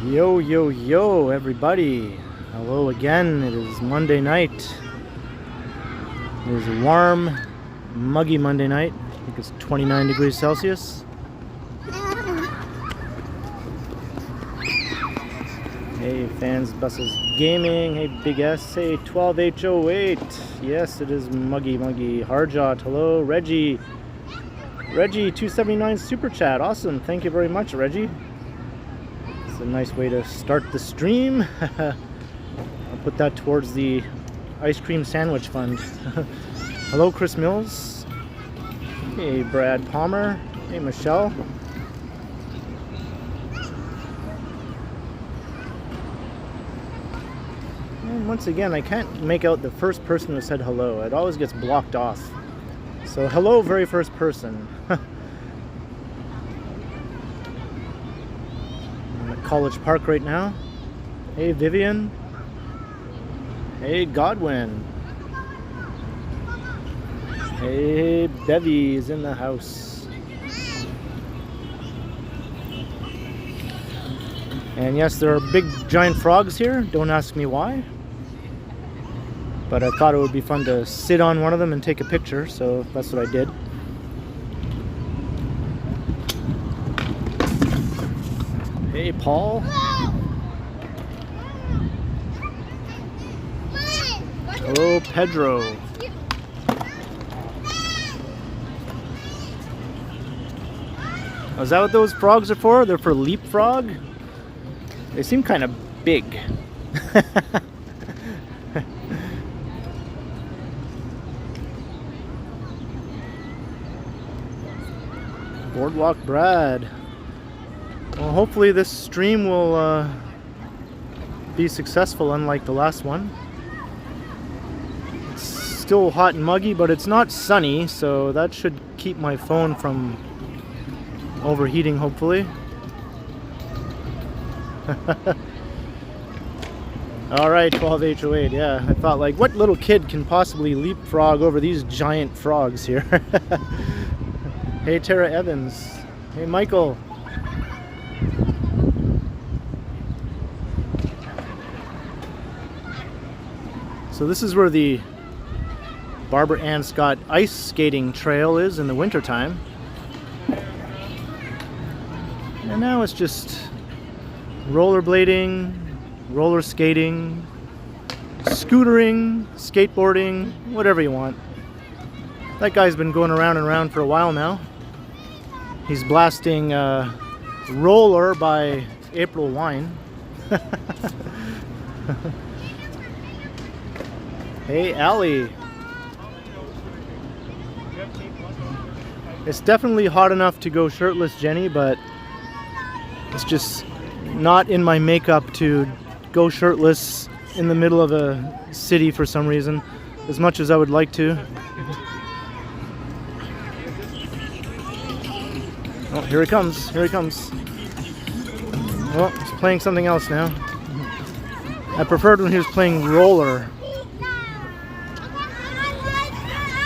Yo, yo, yo, everybody. Hello again. It is Monday night. It is a warm, muggy Monday night. I think it's 29 degrees Celsius. Hey, Fans, Buses Gaming. Hey, Big S. Hey, 12H08. Yes, it is Muggy. Harjot. Hello, Reggie. Reggie, 279 Super Chat. Awesome. Thank you very much, Reggie. It's a nice way to start the stream. I'll put that towards the ice cream sandwich fund. Hello, Chris Mills. Hey, Brad Palmer. Hey, Michelle. And once again, I can't make out the first person who said hello. It always gets blocked off. So hello, very first person. I'm at College Park right now. Hey, Vivian. Hey, Godwin. Hey, Bevy is in the house. And yes, there are big giant frogs here. Don't ask me why. But I thought it would be fun to sit on one of them and take a picture, so that's what I did. Hey, Paul. Hello, Pedro. Is that what those frogs are for? They're for leapfrog? They seem kind of big. Boardwalk Brad. Well, hopefully this stream will be successful, unlike the last one. It's still hot and muggy, but it's not sunny, so that should keep my phone from overheating, hopefully. Alright, 12H08, yeah. I thought, like, what little kid can possibly leapfrog over these giant frogs here? Hey, Tara Evans. Hey, Michael. So this is where the Barbara Ann Scott ice skating trail is in the wintertime. And now it's just rollerblading, roller skating, scootering, skateboarding, whatever you want. That guy's been going around and around for a while now. He's blasting Roller by April Wine. Hey, Allie. It's definitely hot enough to go shirtless, Jenny, but it's just not in my makeup to go shirtless in the middle of a city for some reason, as much as I would like to. Oh, here he comes. Here he comes. Oh, he's playing something else now. I preferred when he was playing Roller.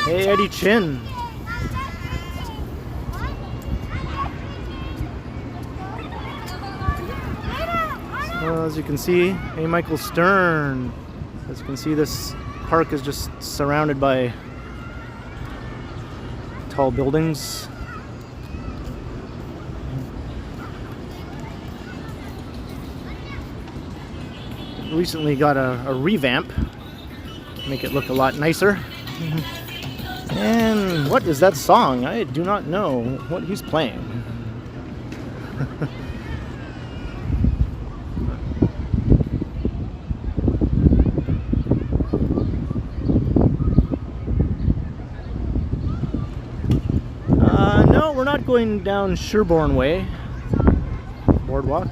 Hey, Eddie Chin. So, as you can see, hey, Michael Stern. As you can see, this park is just surrounded by tall buildings. Recently got a revamp, make it look a lot nicer. And what is that song? I do not know what he's playing. No, we're not going down Sherbourne Way Boardwalk.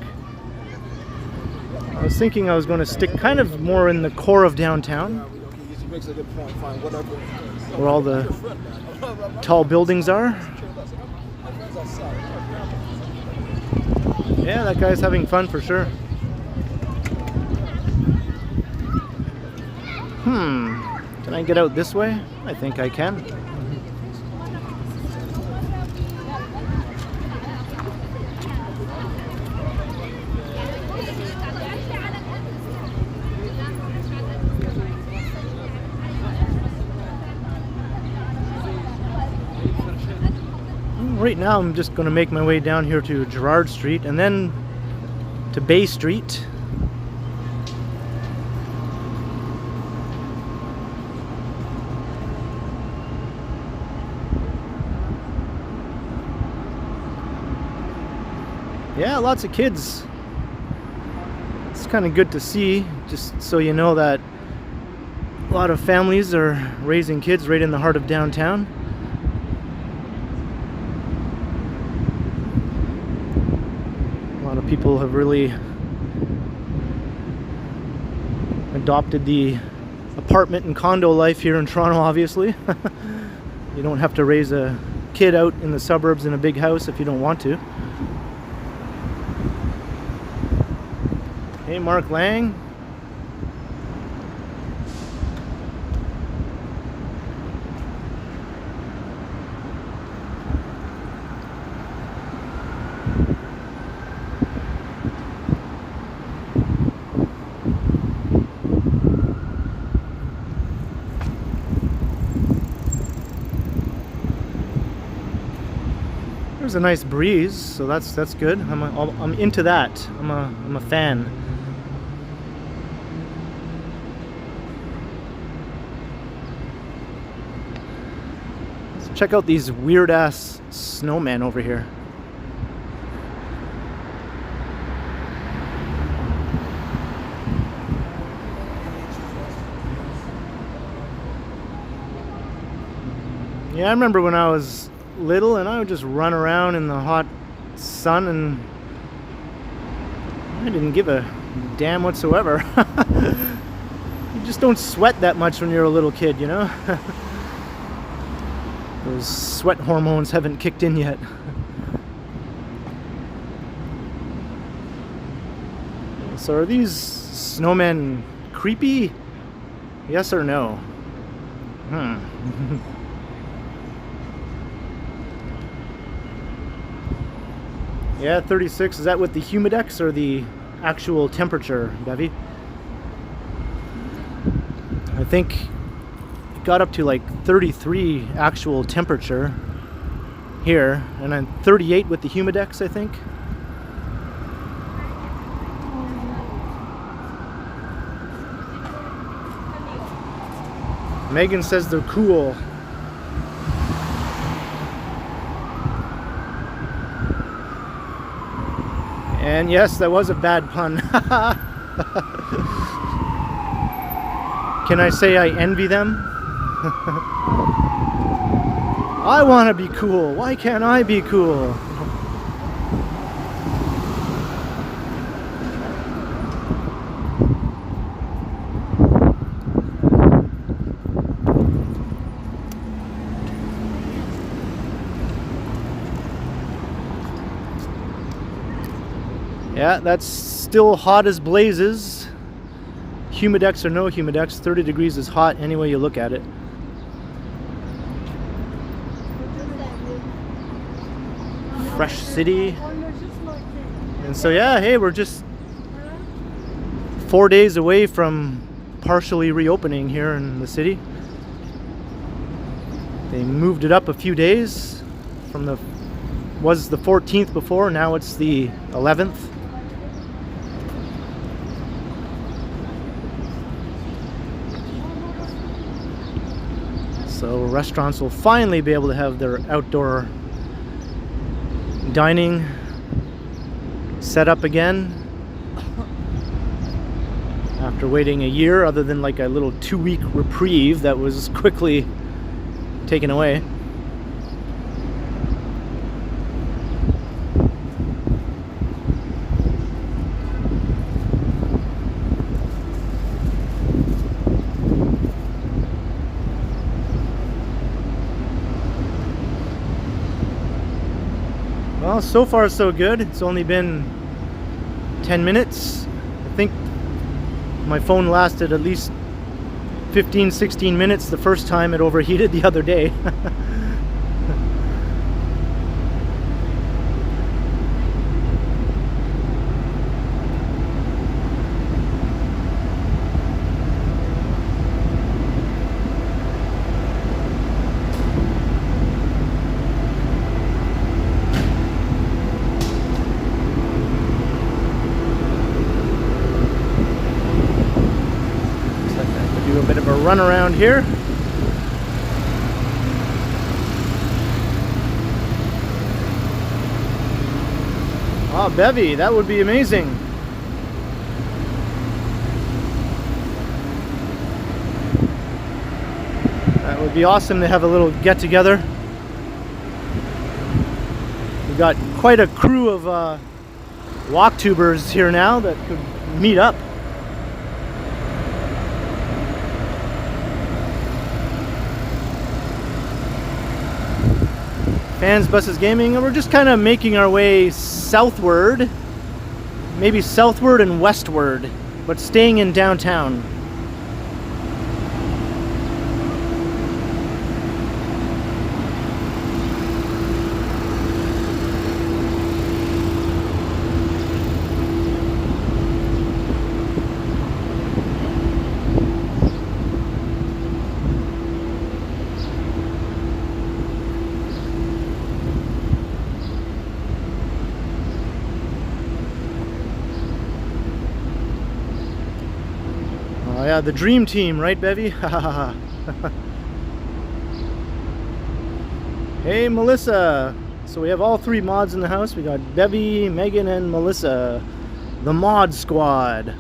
I was thinking I was going to stick kind of more in the core of downtown, where all the tall buildings are. Yeah, that guy's having fun for sure. Can I get out this way? I think I can. Right now I'm just going to make my way down here to Gerrard Street and then to Bay Street. Yeah, lots of kids. It's kind of good to see, just so you know that a lot of families are raising kids right in the heart of downtown. A lot of people have really adopted the apartment and condo life here in Toronto, obviously. You don't have to raise a kid out in the suburbs in a big house if you don't want to. Hey, Mark Lang. There's a nice breeze, so that's good. I'm into that. I'm a fan. Let's check out these weird ass snowmen over here. Yeah, I remember when I was little and I would just run around in the hot sun and I didn't give a damn whatsoever. You just don't sweat that much when you're a little kid, you know? Those sweat hormones haven't kicked in yet. So are these snowmen creepy? Yes or no? Yeah, 36. Is that with the humidex or the actual temperature, Bevy? I think it got up to like 33 actual temperature here, and then 38 with the humidex, I think. Megan says they're cool. And yes, that was a bad pun. Can I say I envy them? I want to be cool. Why can't I be cool? Yeah, that's still hot as blazes. Humidex or no humidex, 30 degrees is hot any way you look at it. Fresh city. And so yeah, hey, we're just 4 days away from partially reopening here in the city. They moved it up a few days from was the 14th before, now it's the 11th. So restaurants will finally be able to have their outdoor dining set up again after waiting a year, other than like a little 2-week reprieve that was quickly taken away. Well, so far so good. It's only been 10 minutes. I think my phone lasted at least 15-16 minutes the first time it overheated the other day. run around here. Oh, bevy, that would be amazing. That would be awesome to have a little get together. We've got quite a crew of walktubers here now that could meet up. Fans, Buses, Gaming, and we're just kind of making our way southward, maybe southward and westward, but staying in downtown. Oh yeah, the dream team, right, Bevy? Hey, Melissa. So we have all three mods in the house. We got Bevy, Megan, and Melissa. The mod squad.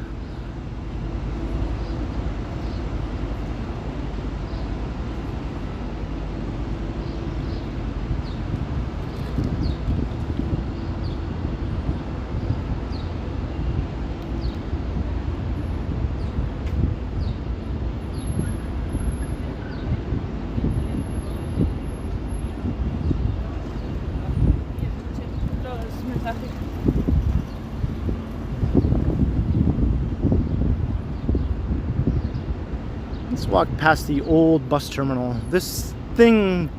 Let's walk past the old bus terminal. This thing,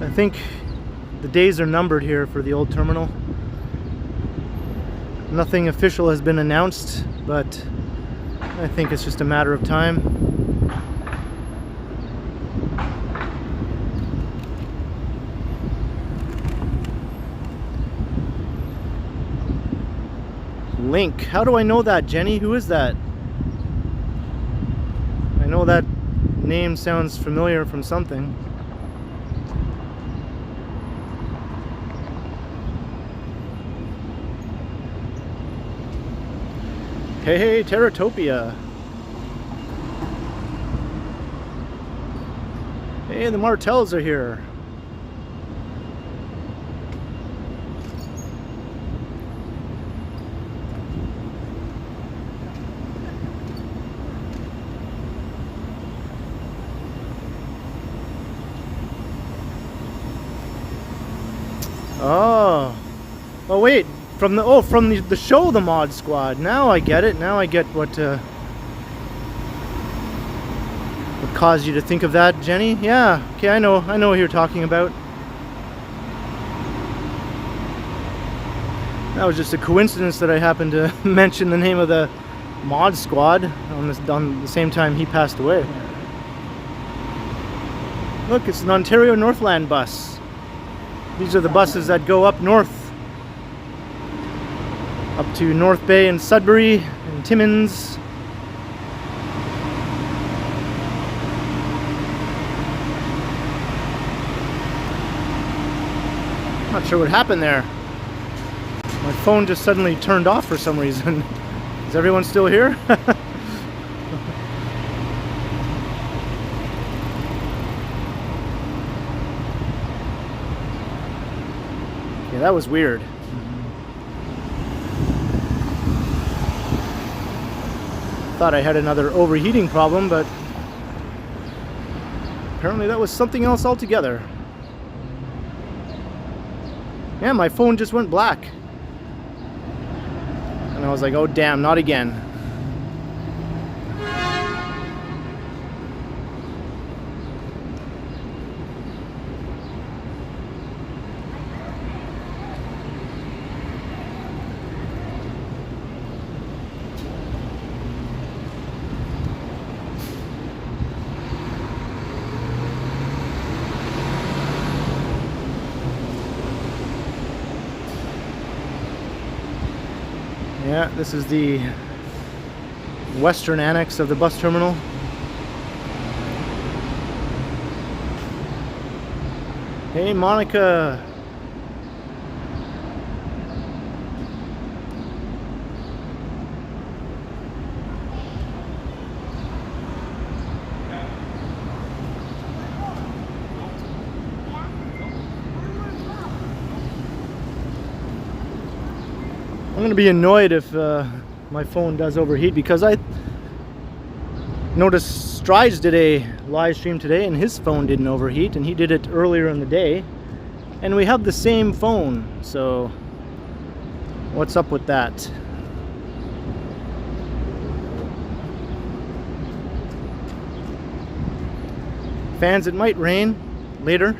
I think the days are numbered here for the old terminal. Nothing official has been announced, but I think it's just a matter of time. Link. How do I know that, Jenny? Who is that? I know that name sounds familiar from something. Hey, Terratopia. Hey, the Martells are here. Oh wait, from the show, the Mod Squad. Now I get it. Now I get what caused you to think of that, Jenny. Yeah, okay, I know what you're talking about. That was just a coincidence that I happened to mention the name of the Mod Squad on the same time he passed away. Look, it's an Ontario Northland bus. These are the buses that go up north, up to North Bay and Sudbury and Timmins. Not sure what happened there. My phone just suddenly turned off for some reason. Is everyone still here? Yeah, that was weird. Thought I had another overheating problem, but apparently that was something else altogether. Yeah, my phone just went black. And I was like, oh damn, not again. Yeah, this is the western annex of the bus terminal. Hey, Monica. I'm going to be annoyed if my phone does overheat, because I noticed Strides did a live stream today and his phone didn't overheat, and he did it earlier in the day, and we have the same phone, so what's up with that? Fans, it might rain later.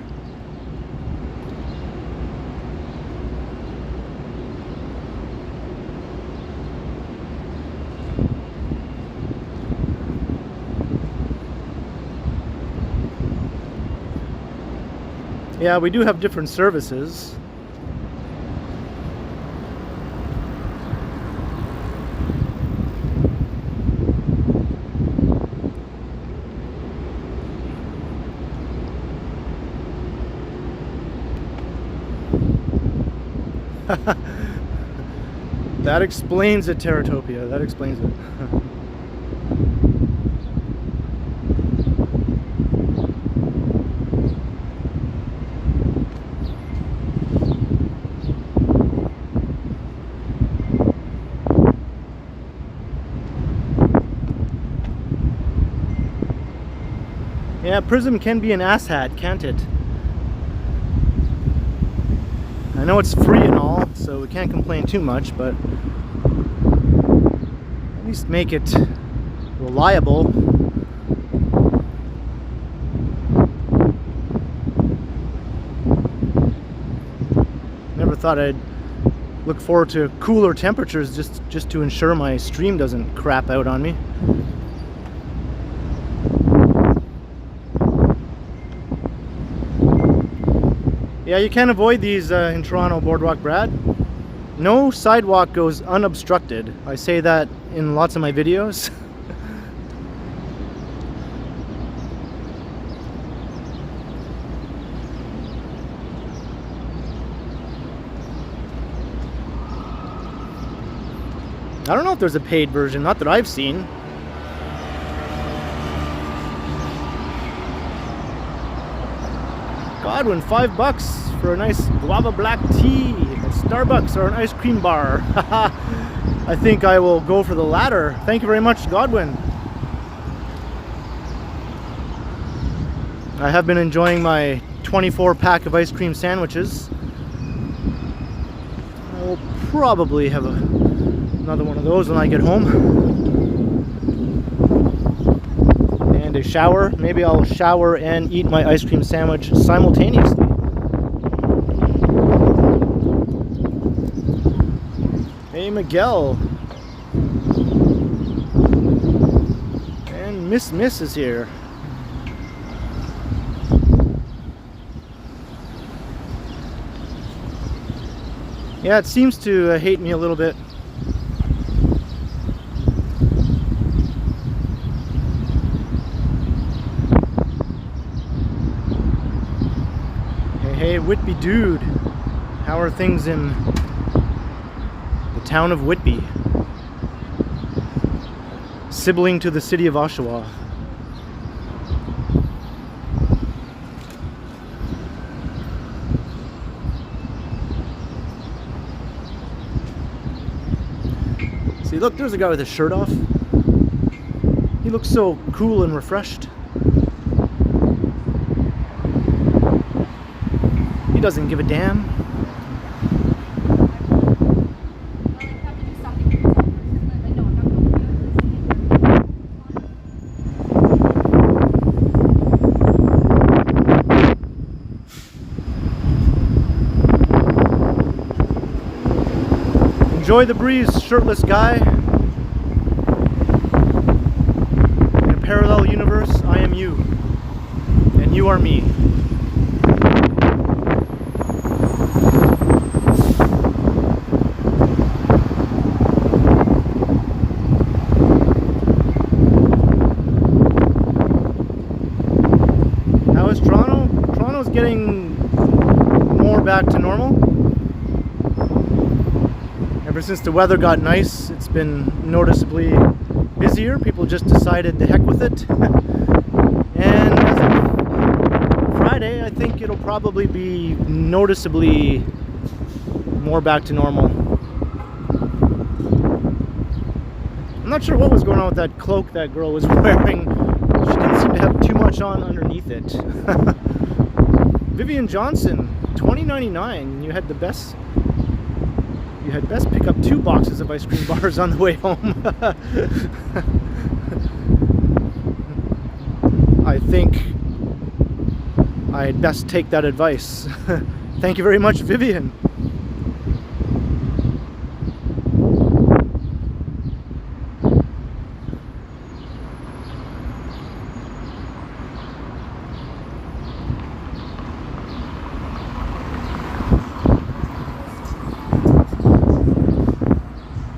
Yeah, we do have different services. That explains it, Teratopia. That explains it. Yeah, Prism can be an asshat, can't it? I know it's free and all, so we can't complain too much, but at least make it reliable. Never thought I'd look forward to cooler temperatures just to ensure my stream doesn't crap out on me. Yeah, you can't avoid these in Toronto, Boardwalk Brad. No sidewalk goes unobstructed. I say that in lots of my videos. I don't know if there's a paid version, not that I've seen. Godwin, $5 for a nice guava black tea at Starbucks or an ice cream bar. I think I will go for the latter. Thank you very much, Godwin. I have been enjoying my 24-pack of ice cream sandwiches. I will probably have another one of those when I get home. A shower. Maybe I'll shower and eat my ice cream sandwich simultaneously. Hey, Miguel. And Miss is here. Yeah, it seems to hate me a little bit. Hey, Whitby dude, how are things in the town of Whitby, sibling to the city of Oshawa? See, look, there's a guy with his shirt off. He looks so cool and refreshed. He doesn't give a damn. Enjoy the breeze, shirtless guy. In a parallel universe, I am you, and you are me. How is Toronto? Toronto's getting since the weather got nice, it's been noticeably busier. People just decided to heck with it. And as of Friday, I think it'll probably be noticeably more back to normal. I'm not sure what was going on with that cloak that girl was wearing. She didn't seem to have too much on underneath it. Vivian Johnson, $20.99. You had best pick up 2 boxes of ice cream bars on the way home. I think I'd best take that advice. Thank you very much, Vivian.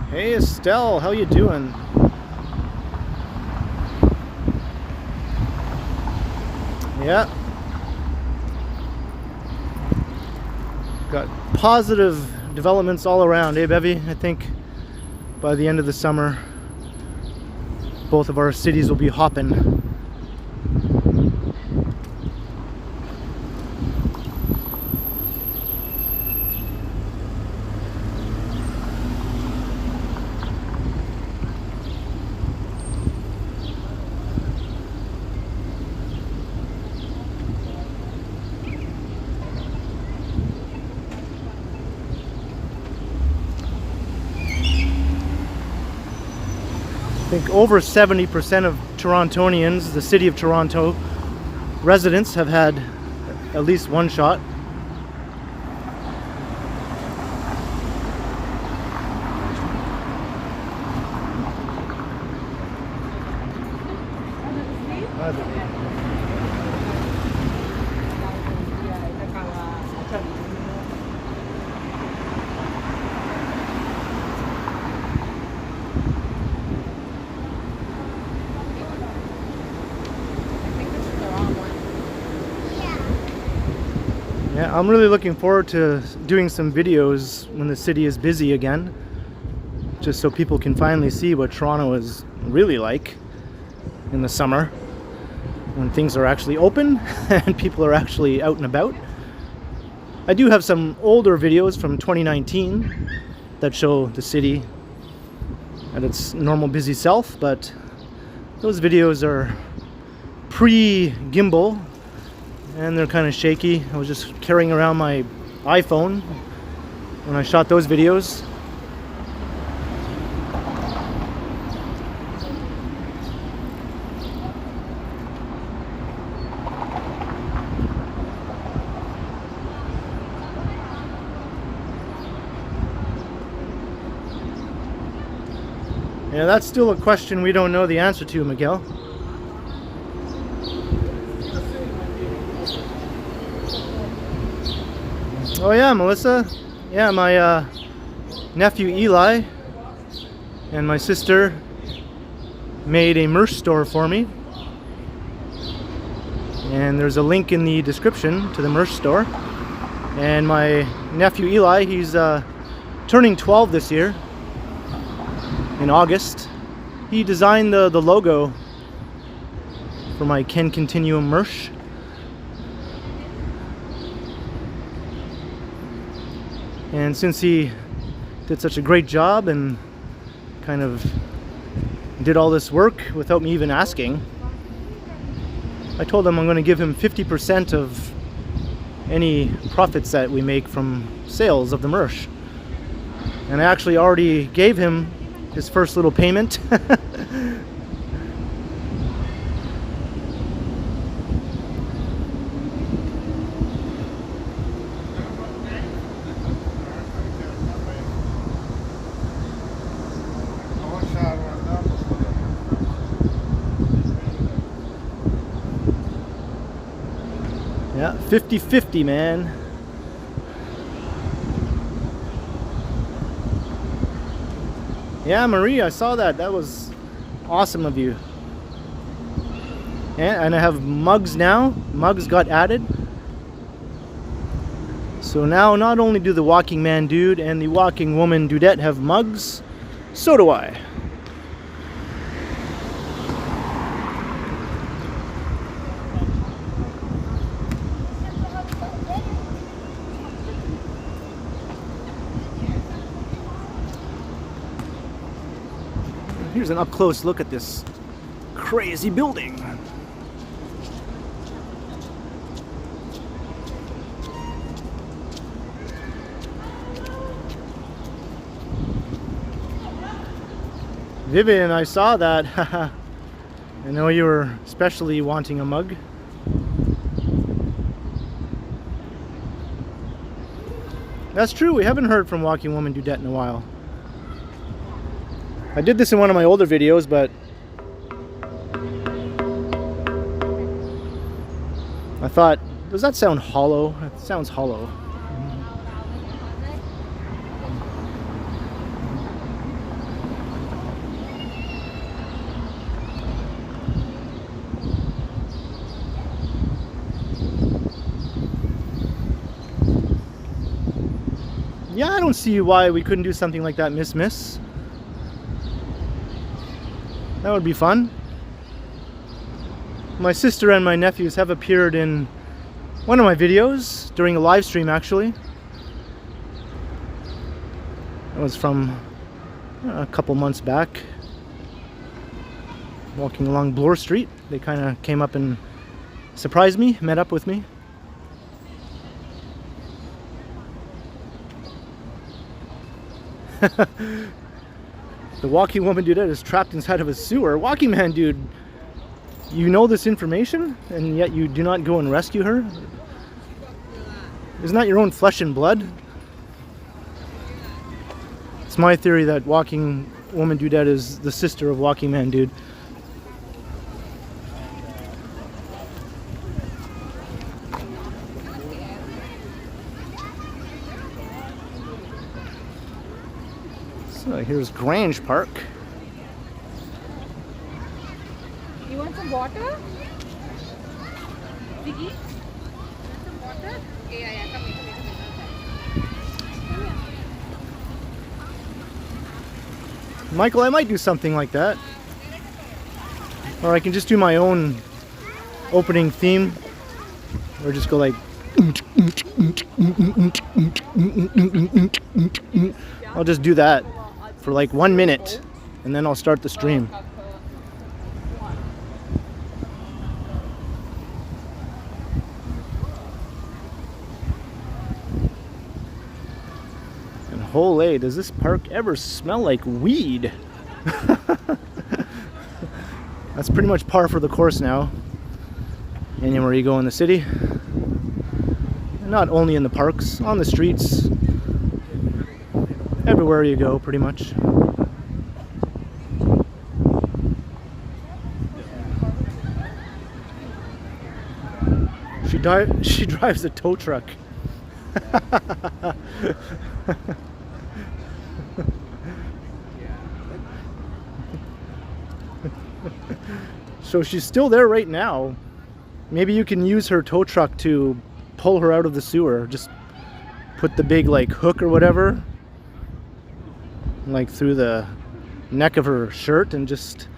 Hey Estelle, how you doing? Yeah. Got positive developments all around, eh Bevy? I think by the end of the summer, both of our cities will be hopping. I think over 70% of Torontonians, the city of Toronto residents, have had at least one shot. Yeah, I'm really looking forward to doing some videos when the city is busy again, just so people can finally see what Toronto is really like in the summer, when things are actually open and people are actually out and about. I do have some older videos from 2019 that show the city at its normal busy self, but those videos are pre-gimbal and they're kind of shaky. I was just carrying around my iPhone when I shot those videos. Yeah, that's still a question we don't know the answer to, Miguel. Oh yeah, Melissa. Yeah, my nephew Eli and my sister made a merch store for me. And there's a link in the description to the merch store. And my nephew Eli, he's turning 12 this year. In August. He designed the logo for my TheKenContinuum merch. And since he did such a great job and kind of did all this work without me even asking, I told him I'm going to give him 50% of any profits that we make from sales of the merch. And I actually already gave him his first little payment. Yeah, 50-50, man. Yeah, Marie, I saw that. That was awesome of you. Yeah, and I have mugs now. Mugs got added. So now not only do the walking man dude and the walking woman dudette have mugs, so do I. Here's an up-close look at this crazy building. Vivian, I saw that. I know you were especially wanting a mug. That's true, we haven't heard from Walking Woman Dudette in a while. I did this in one of my older videos, but I thought, does that sound hollow? It sounds hollow. Yeah, I don't see why we couldn't do something like that, Miss. That would be fun. My sister and my nephews have appeared in one of my videos during a live stream, actually. It was from a couple months back. Walking along Bloor Street, they kind of came up and surprised me, met up with me. The walking woman dude is trapped inside of a sewer. Walking man dude, you know this information and yet you do not go and rescue her? Isn't that your own flesh and blood? It's my theory that walking woman dudette is the sister of walking man dude. So here's Grange Park. You want some water? Vicky? You want some water? Yeah, come here. Michael, I might do something like that. Or I can just do my own opening theme. Or just go like... I'll just do that for like 1 minute and then I'll start the stream. And holy, does this park ever smell like weed? That's pretty much par for the course now. Anywhere you go in the city. Not only in the parks, on the streets. Everywhere you go, pretty much. She drives a tow truck. So she's still there right now. Maybe you can use her tow truck to pull her out of the sewer. Just put the big like hook or whatever like through the neck of her shirt and just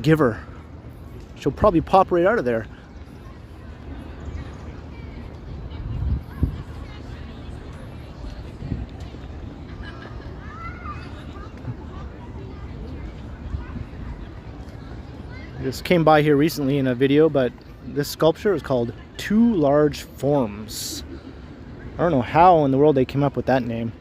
give her. She'll probably pop right out of there. I just came by here recently in a video, but this sculpture is called Two Large Forms. I don't know how in the world they came up with that name.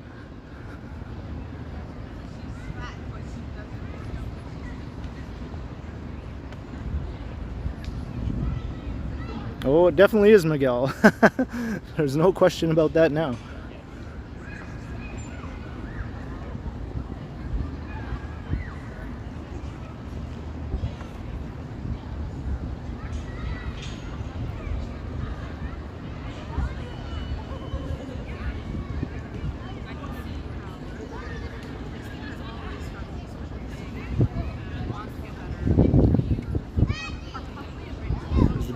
Oh, it definitely is Miguel. There's no question about that now.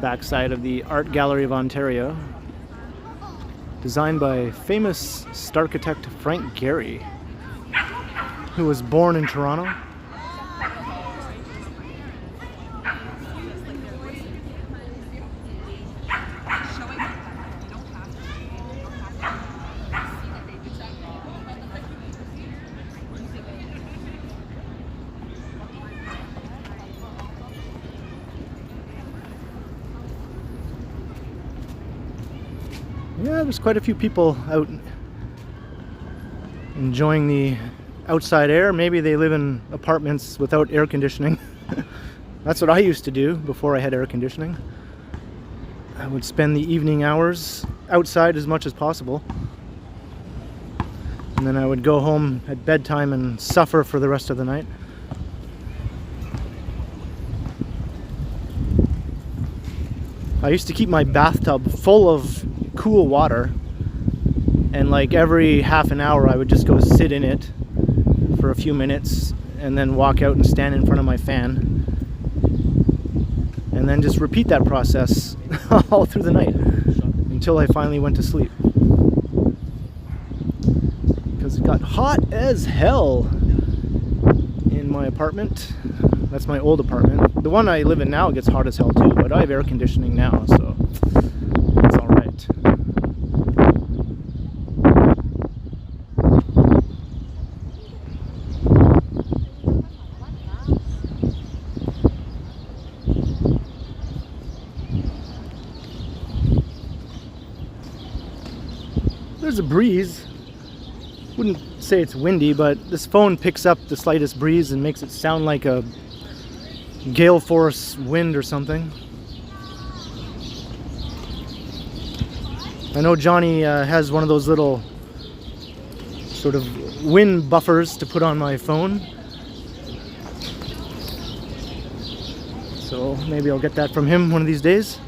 Backside of the Art Gallery of Ontario. Designed by famous architect Frank Gehry, who was born in Toronto. Yeah, there's quite a few people out enjoying the outside air. Maybe they live in apartments without air conditioning. That's what I used to do before I had air conditioning. I would spend the evening hours outside as much as possible. And then I would go home at bedtime and suffer for the rest of the night. I used to keep my bathtub full of cool water, and like every half an hour I would just go sit in it for a few minutes and then walk out and stand in front of my fan, and then just repeat that process all through the night until I finally went to sleep, because it got hot as hell in my apartment. That's my old apartment. The one I live in now gets hot as hell too, but I have air conditioning now, so it's all right. There's a breeze. Wouldn't say it's windy, but this phone picks up the slightest breeze and makes it sound like a gale force wind or something. I know Johnny has one of those little sort of wind buffers to put on my phone, so maybe I'll get that from him one of these days.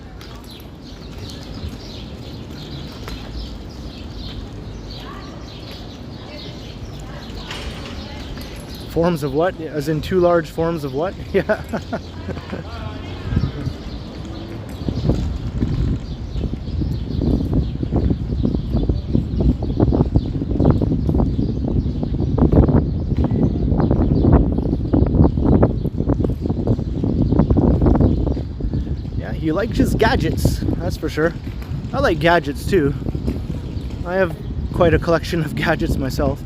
Forms of what? As in two large forms of what? Yeah. Yeah, he likes his gadgets, that's for sure. I like gadgets too. I have quite a collection of gadgets myself.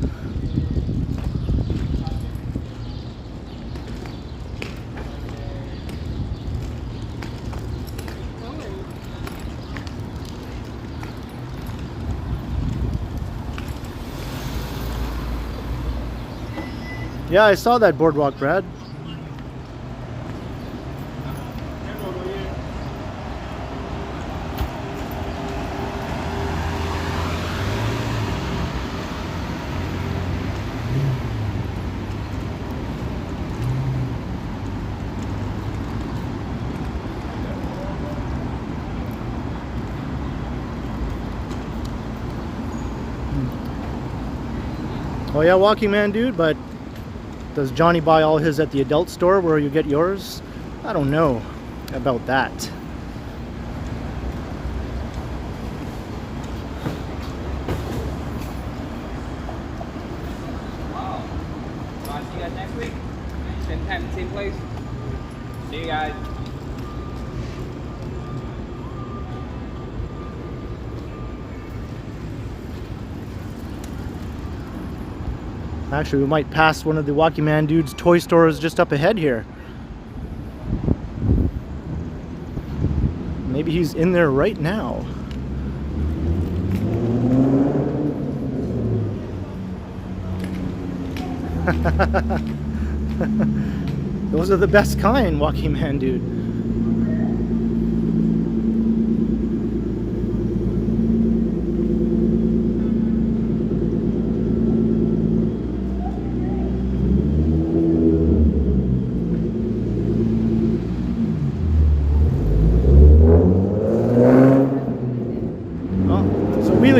Yeah, I saw that boardwalk, Brad. Oh yeah, Walking Man dude, but does Johnny buy all his at the adult store where you get yours? I don't know about that. Wow. I'll see you guys next week. Same time, same place. See you guys. Actually, we might pass one of the Walking Man dude's toy stores just up ahead here. Maybe he's in there right now. Those are the best kind, Walking Man dude.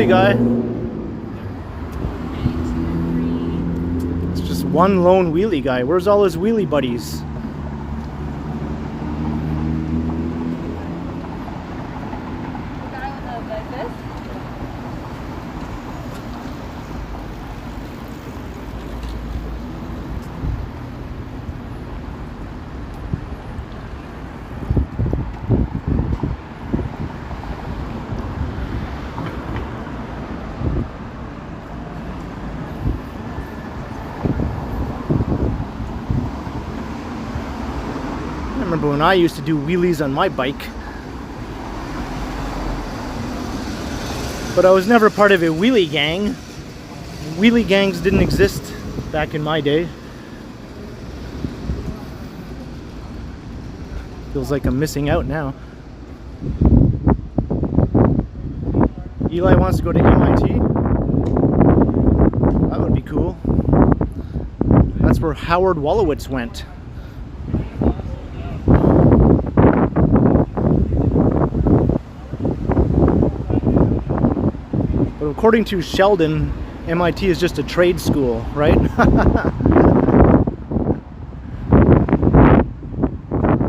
Guy. It's just one lone wheelie guy. Where's all his wheelie buddies? remember when I used to do wheelies on my bike. But I was never part of a wheelie gang. Wheelie gangs didn't exist back in my day. Feels like I'm missing out now. Eli wants to go to MIT. That would be cool. That's where Howard Wolowitz went. But according to Sheldon, MIT is just a trade school, right?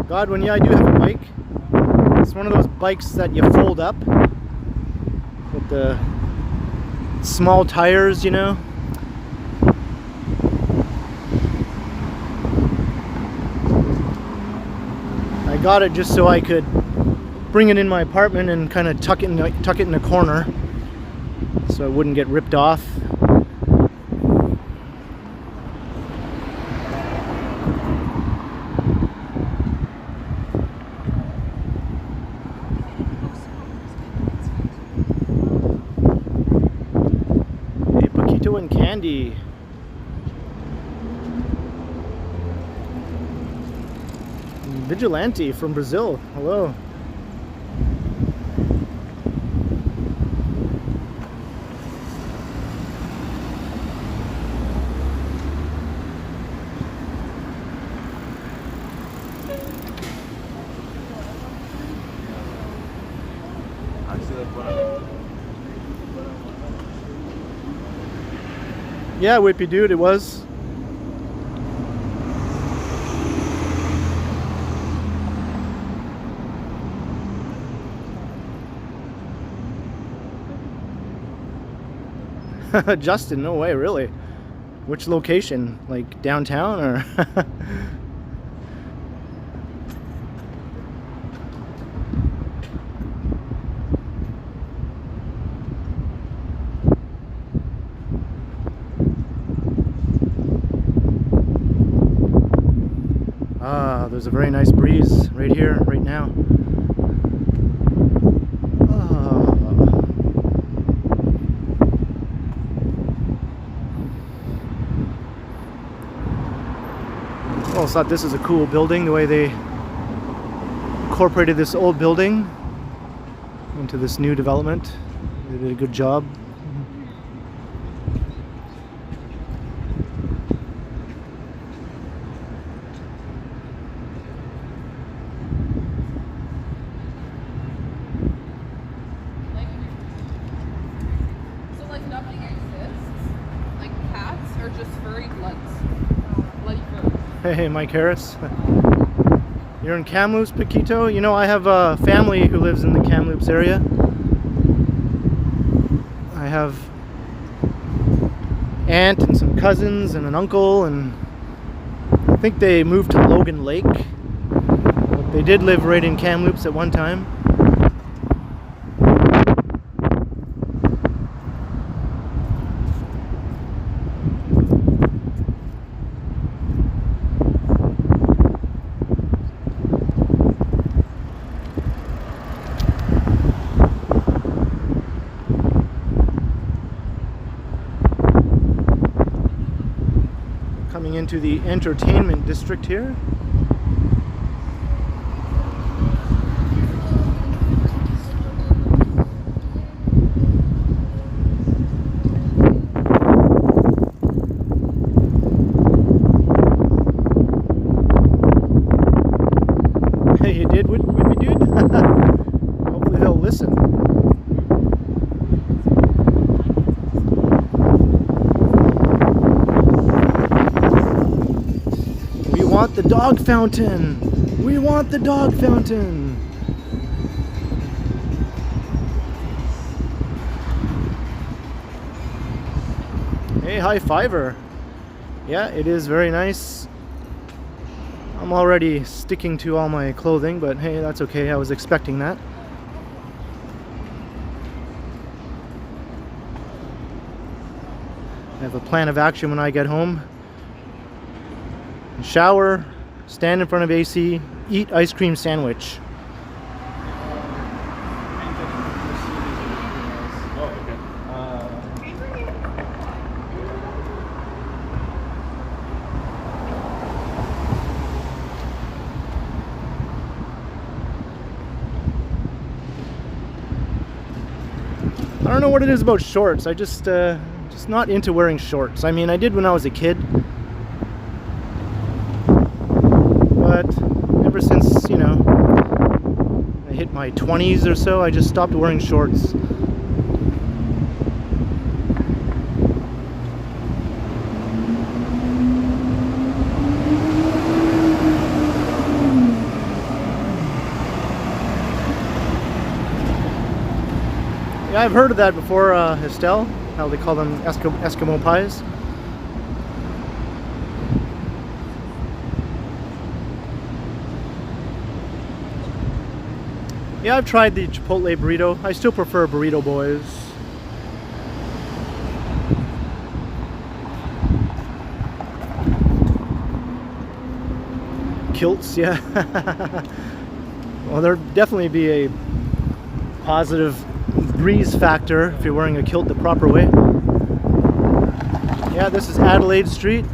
God, when I do have a bike, it's one of those bikes that you fold up with the small tires, you know. I got it just so I could bring it in my apartment and kind of tuck it in a corner so it wouldn't get ripped off. Hey, Paquito and Candy. Vigilante from Brazil. Hello. Yeah, Whippy dude, it was. Justin, no way, really? Which location? Like downtown or? Ah, there's a very nice breeze right here, right now. I always thought this is a cool building, the way they incorporated this old building into this new development. They did a good job. So like nothing exists? Like cats are just furry bloods? Bloody fur. Hey, Mike Harris. You're in Kamloops, Paquito? You know, I have a family who lives in the Kamloops area. I have aunt and some cousins and an uncle, and I think they moved to Logan Lake. But they did live right in Kamloops at one time. Coming into the entertainment district here. Hey, you did, Whippy dude? Hopefully they'll listen. We want the dog fountain! We want the dog fountain! Hey, high fiver! Yeah, it is very nice. I'm already sticking to all my clothing, but hey, that's okay. I was expecting that. I have a plan of action when I get home. Shower, stand in front of AC, eat ice cream sandwich. Oh, okay. I don't know what it is about shorts. I just not into wearing shorts. I mean, I did when I was a kid, but ever since, you know, I hit my 20s or so, I just stopped wearing shorts. Yeah, I've heard of that before, Estelle, how they call them Eskimo pies. Yeah, I've tried the Chipotle burrito. I still prefer Burrito Boys. Kilts, yeah. Well, there'd definitely be a positive breeze factor if you're wearing a kilt the proper way. Yeah, this is Adelaide Street.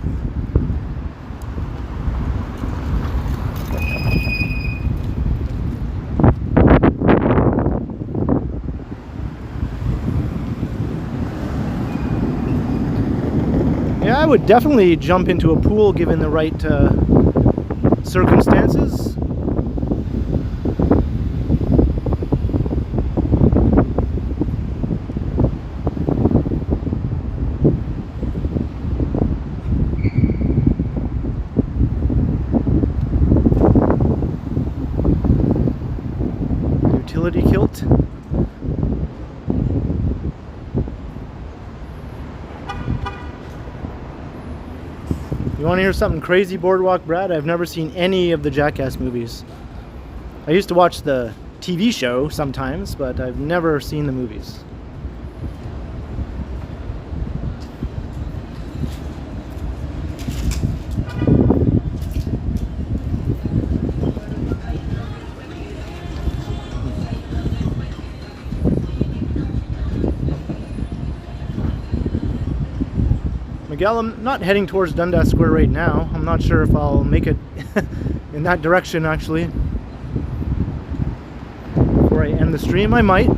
Yeah, I would definitely jump into a pool given the right circumstances. Utility kilt. You want to hear something crazy, Boardwalk Brad? I've never seen any of the Jackass movies. I used to watch the TV show sometimes, but I've never seen the movies. Miguel, I'm not heading towards Dundas Square right now. I'm not sure if I'll make it in that direction, actually. Before I end the stream, I might.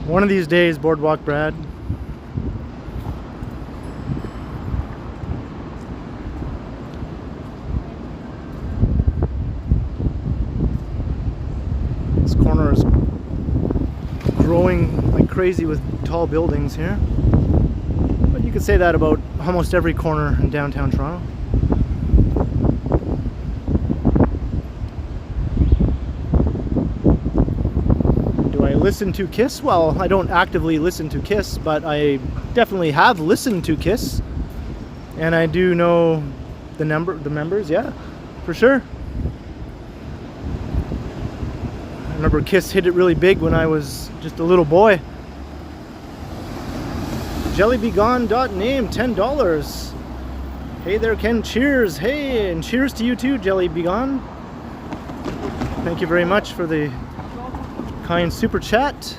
One of these days, Boardwalk Brad. This corner is growing like crazy with tall buildings here. But you could say that about almost every corner in downtown Toronto. Listen to Kiss? Well, I don't actively listen to Kiss, but I definitely have listened to Kiss, and I do know the members, yeah, for sure. I remember Kiss hit it really big when I was just a little boy. JellyBegone.name, $10. Hey there, Ken, cheers. Hey, and cheers to you too, JellyBegone. Thank you very much for the kind super chat.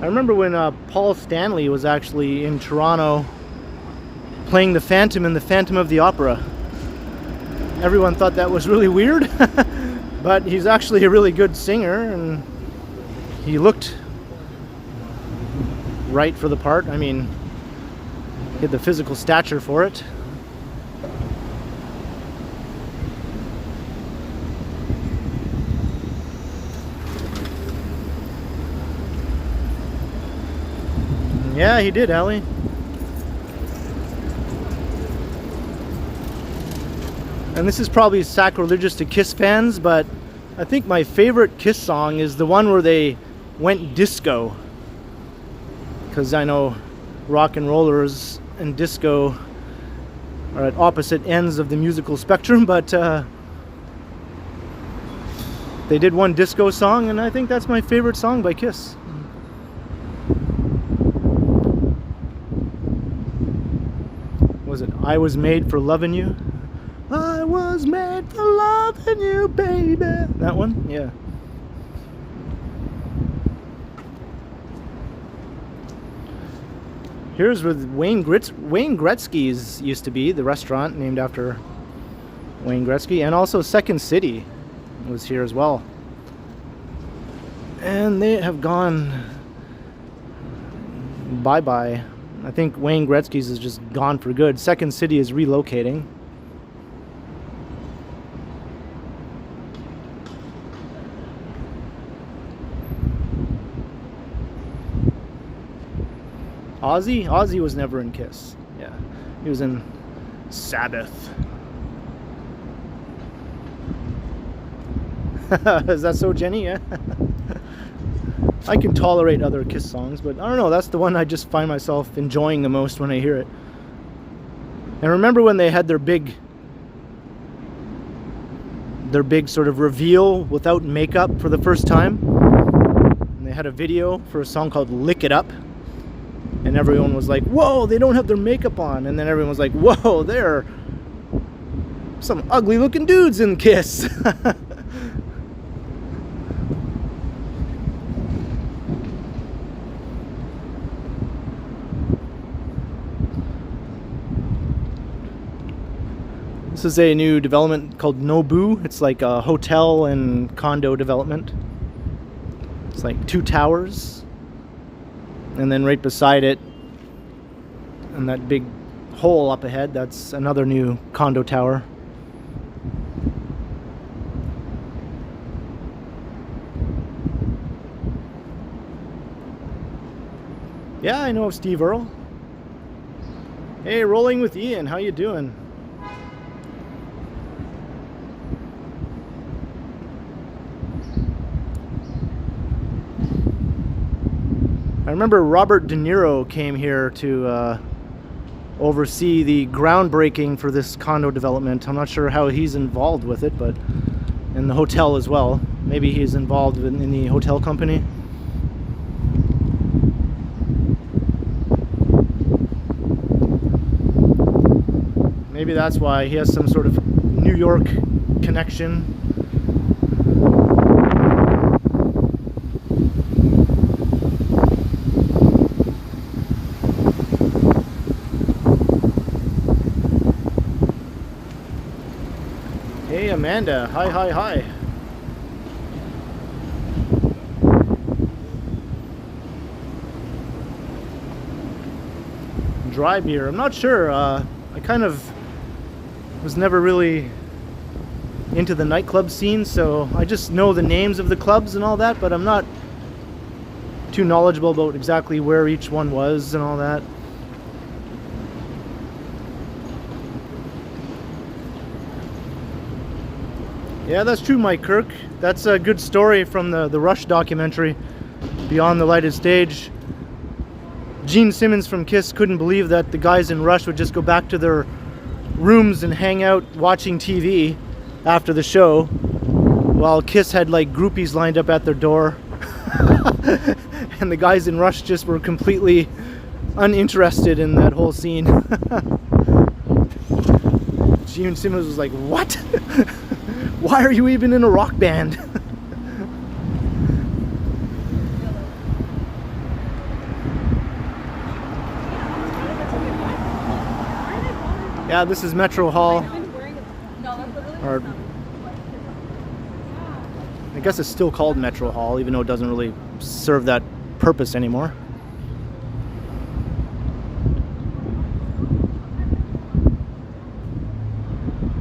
I remember when Paul Stanley was actually in Toronto playing the Phantom in the Phantom of the Opera. Everyone thought that was really weird, but he's actually a really good singer and he looked right for the part. I mean, he had the physical stature for it. Yeah, he did, Allie. And this is probably sacrilegious to Kiss fans, but I think my favorite Kiss song is the one where they went disco. Because I know rock and rollers and disco are at opposite ends of the musical spectrum, but they did one disco song, and I think that's my favorite song by Kiss. Was it I Was Made for Loving You? I was made for loving you, baby. That one? Yeah. Here's where Wayne Gretzky's used to be, the restaurant named after Wayne Gretzky, and also Second City was here as well. And they have gone bye-bye. I think Wayne Gretzky's is just gone for good. Second City is relocating. Ozzy was never in Kiss. Yeah, he was in Sabbath. Is that so, Jenny? Yeah. I can tolerate other Kiss songs, but I don't know, that's the one I just find myself enjoying the most when I hear it. And remember when they had their big sort of reveal without makeup for the first time? And they had a video for a song called Lick It Up. And everyone was like, whoa, they don't have their makeup on. And then everyone was like, whoa, there are some ugly looking dudes in Kiss. This is a new development called Nobu. It's like a hotel and condo development. It's like 2 towers. And then right beside it, and that big hole up ahead, that's another new condo tower. Yeah, I know of Steve Earle. Hey, Rolling with Ian, how you doing? I remember Robert De Niro came here to oversee the groundbreaking for this condo development. I'm not sure how he's involved with it, but in the hotel as well. Maybe he's involved in the hotel company. Maybe that's why he has some sort of New York connection. Hey Amanda, hi. Dry beer, I'm not sure. I kind of was never really into the nightclub scene, so I just know the names of the clubs and all that, but I'm not too knowledgeable about exactly where each one was and all that. Yeah, that's true, Mike Kirk. That's a good story from the Rush documentary, Beyond the Lighted Stage. Gene Simmons from Kiss couldn't believe that the guys in Rush would just go back to their rooms and hang out watching TV after the show, while Kiss had like groupies lined up at their door. And the guys in Rush just were completely uninterested in that whole scene. Gene Simmons was like, what? Why are you even in a rock band? Yeah, this is Metro Hall. Or I guess it's still called Metro Hall, even though it doesn't really serve that purpose anymore.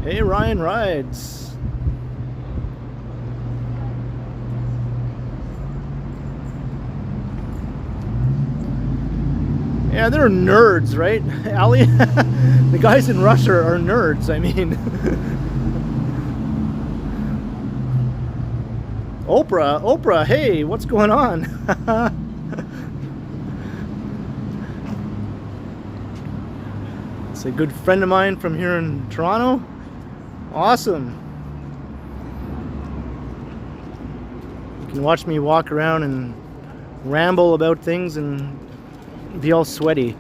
Hey, Ryan Rides. Yeah, they're nerds, right? Ali, the guys in Russia are nerds, I mean. Oprah, hey, what's going on? It's a good friend of mine from here in Toronto. Awesome. You can watch me walk around and ramble about things and be all sweaty.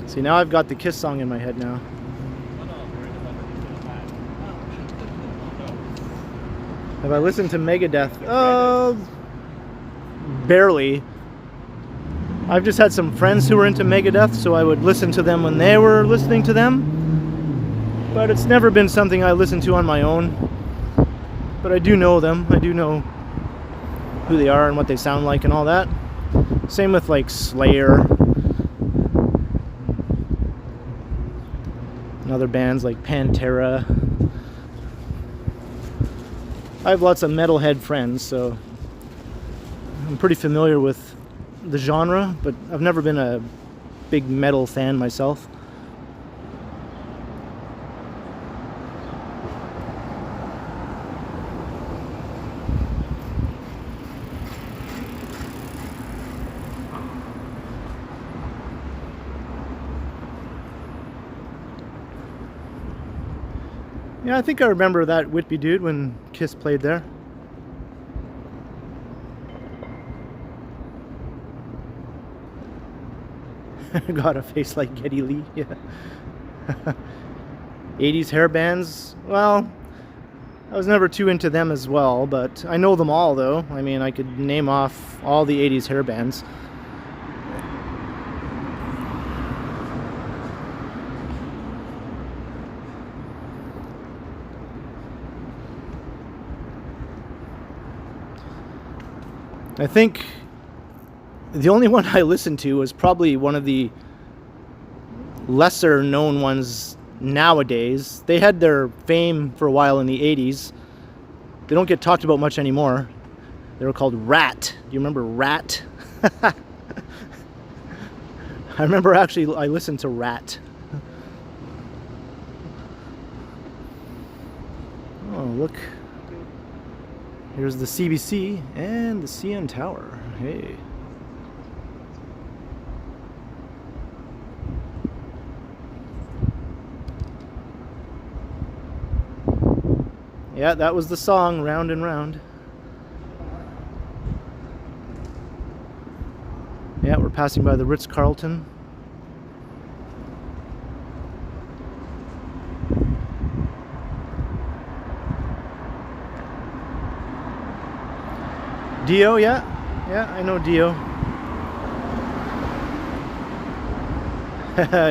See, now I've got the Kiss song in my head now. Have I listened to Megadeth? Barely. I've just had some friends who were into Megadeth, so I would listen to them when they were listening to them. But it's never been something I listen to on my own. But I do know them. I do know who they are and what they sound like and all that. Same with like Slayer and other bands like Pantera. I have lots of metalhead friends, so I'm pretty familiar with the genre, but I've never been a big metal fan myself. Yeah, I think I remember that Whitby dude when Kiss played there. Got a face like Geddy Lee, yeah. 80s hair bands, well, I was never too into them as well, but I know them all though. I mean, I could name off all the 80s hair bands. I think the only one I listened to was probably one of the lesser known ones nowadays. They had their fame for a while in the 80s. They don't get talked about much anymore. They were called Rat. Do you remember Rat? I remember actually I listened to Rat. Oh, look. Here's the CBC and the CN Tower. Hey. Yeah, that was the song, Round and Round. Yeah, we're passing by the Ritz-Carlton. Dio, yeah. Yeah, I know Dio.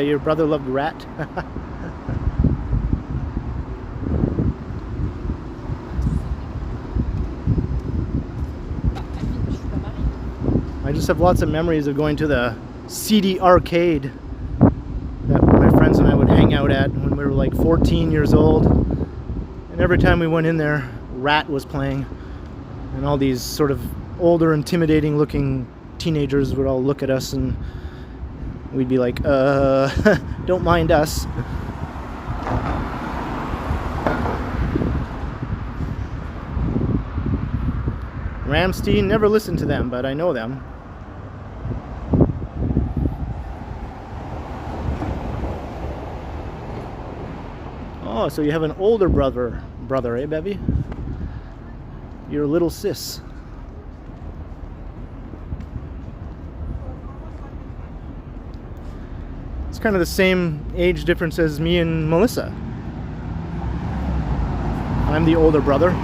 Your brother loved Rat. I just have lots of memories of going to the CD arcade that my friends and I would hang out at when we were like 14 years old. And every time we went in there, Rat was playing. And all these sort of older, intimidating looking teenagers would all look at us and we'd be like, don't mind us. Rammstein, never listened to them, but I know them. Oh, so you have an older brother, eh, Bevy? You're a little sis. It's kind of the same age difference as me and Melissa. I'm the older brother.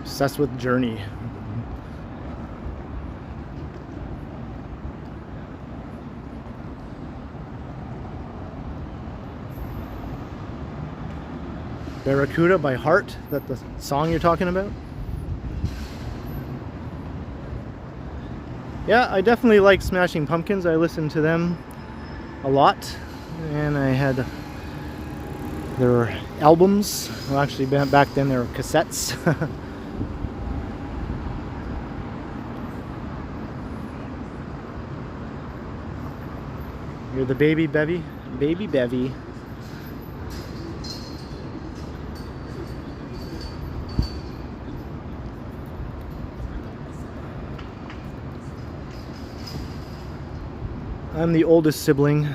Obsessed with Journey. Barracuda by Heart, that the song you're talking about? Yeah, I definitely like Smashing Pumpkins. I listened to them a lot, and I had their albums. Well, actually, back then they were cassettes. You're the baby bevy? Baby bevy. I'm the oldest sibling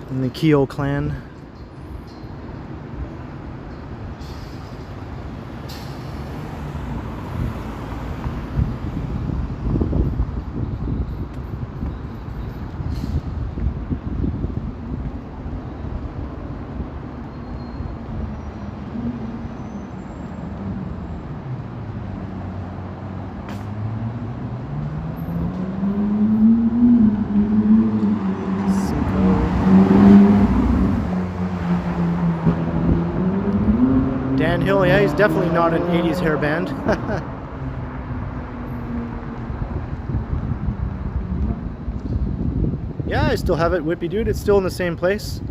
in the Keogh clan. Dan Hill, yeah, he's definitely not an 80s hair band. Yeah, I still have it, Whippy Dude. It's still in the same place.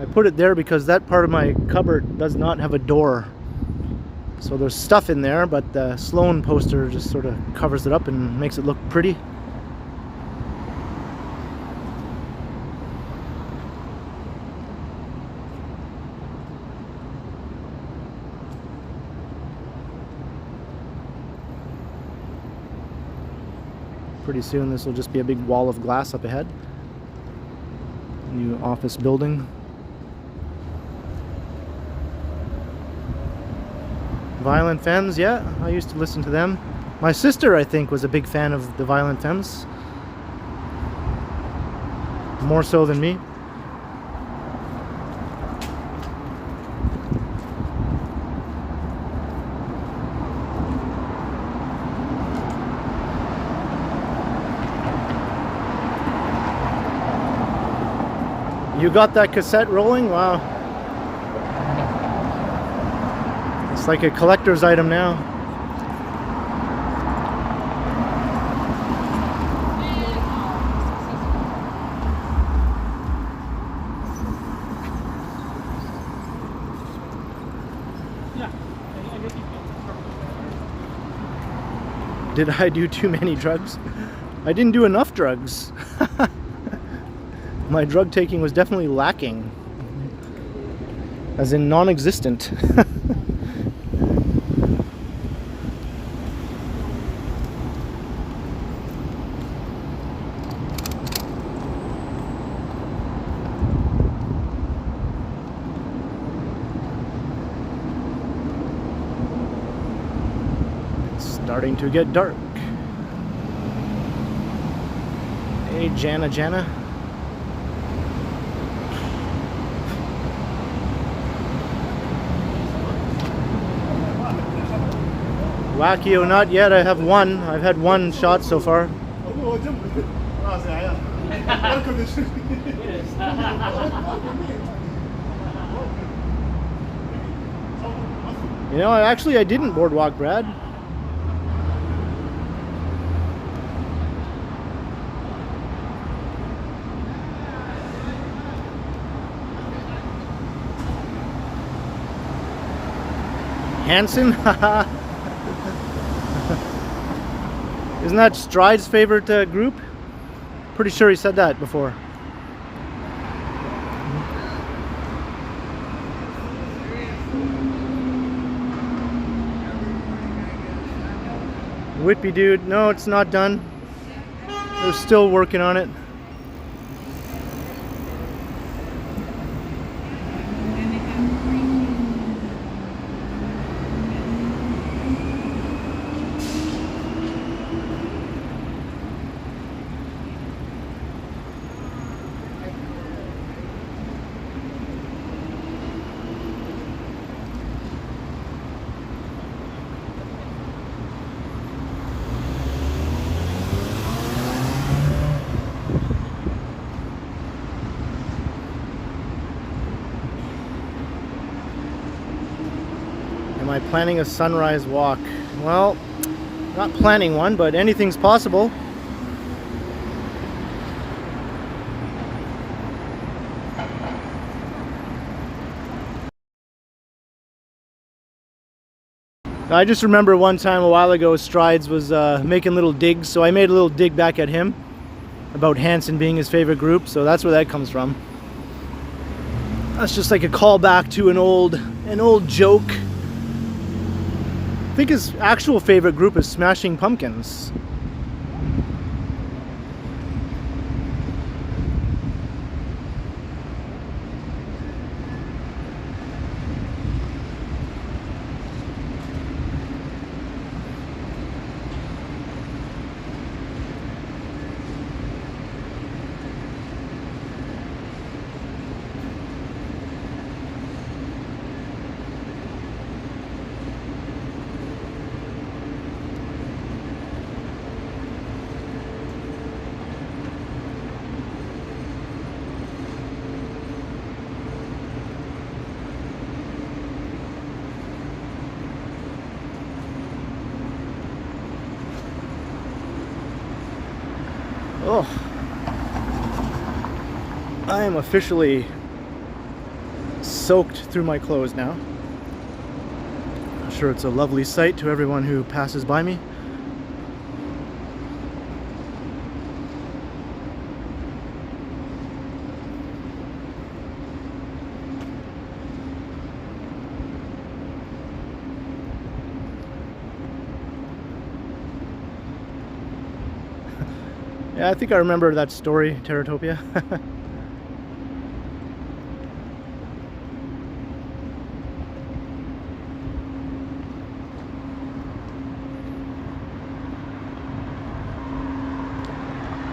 I put it there because that part of my cupboard does not have a door. So there's stuff in there, but the Sloan poster just sort of covers it up and makes it look pretty. Pretty soon this will just be a big wall of glass up ahead. New office building. Violent Femmes, yeah, I used to listen to them. My sister, I think, was a big fan of the Violent Femmes. More so than me. You got that cassette rolling? Wow. It's like a collector's item now. Did I do too many drugs? I didn't do enough drugs. My drug taking was definitely lacking, as in non-existent. It's starting to get dark. Hey, Jana. Wacky or not yet, I have one. I've had one shot so far. You know, I didn't boardwalk Brad. Hanson? Isn't that Stride's favorite group? Pretty sure he said that before. Whippy Dude, no, it's not done. They're still working on it. I planning a sunrise walk? Well, not planning one, but anything's possible. I just remember one time a while ago, Strides was making little digs, so I made a little dig back at him about Hanson being his favorite group, so that's where that comes from. That's just like a callback to an old joke. I think his actual favorite group is Smashing Pumpkins. Oh, I am officially soaked through my clothes now. I'm sure it's a lovely sight to everyone who passes by me. Yeah, I think I remember that story, Terratopia.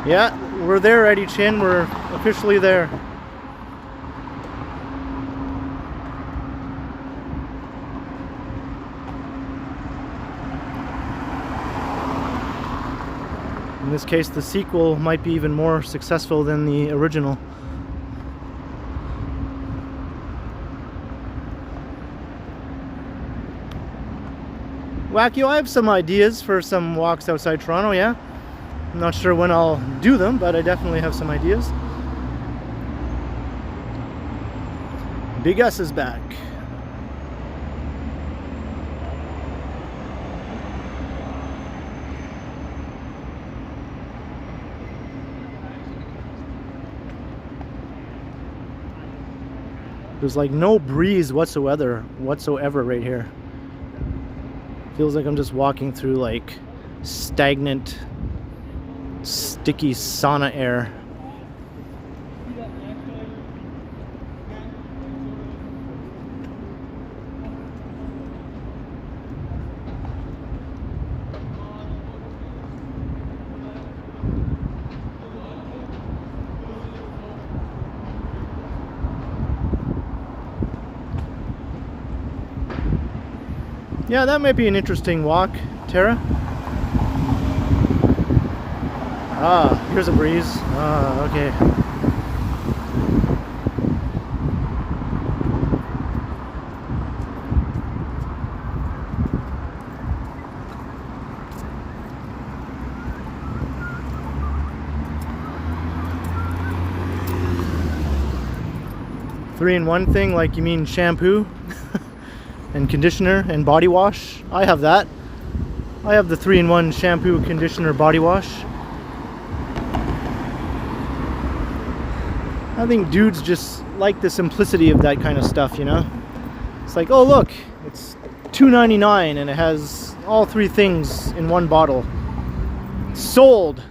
Yeah, we're there, Eddie Chin. We're officially there. In this case, the sequel might be even more successful than the original. Wackyo, I have some ideas for some walks outside Toronto, yeah? I'm not sure when I'll do them, but I definitely have some ideas. Big S is back. There's like no breeze whatsoever right here. Feels like I'm just walking through like stagnant, sticky sauna air. Yeah, that might be an interesting walk, Tara. Ah, here's a breeze. Ah, okay. Three-in-one thing, like you mean shampoo? And conditioner and body wash. I have that. I have the 3-in-1 shampoo, conditioner, body wash. I think dudes just like the simplicity of that kind of stuff, you know? It's like, oh look, it's $2.99 and it has all 3 things in one bottle. Sold!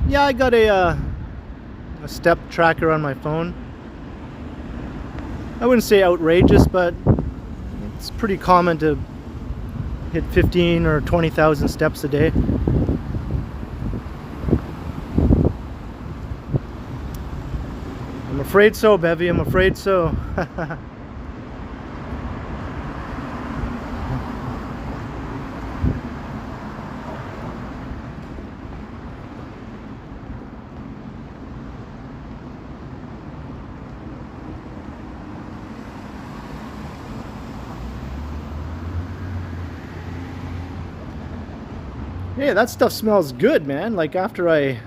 Yeah, I got a step tracker on my phone. I wouldn't say outrageous, but it's pretty common to hit 15 or 20,000 steps a day. afraid so, Bevy, I'm afraid so. Hey, that stuff smells good, man. Like after I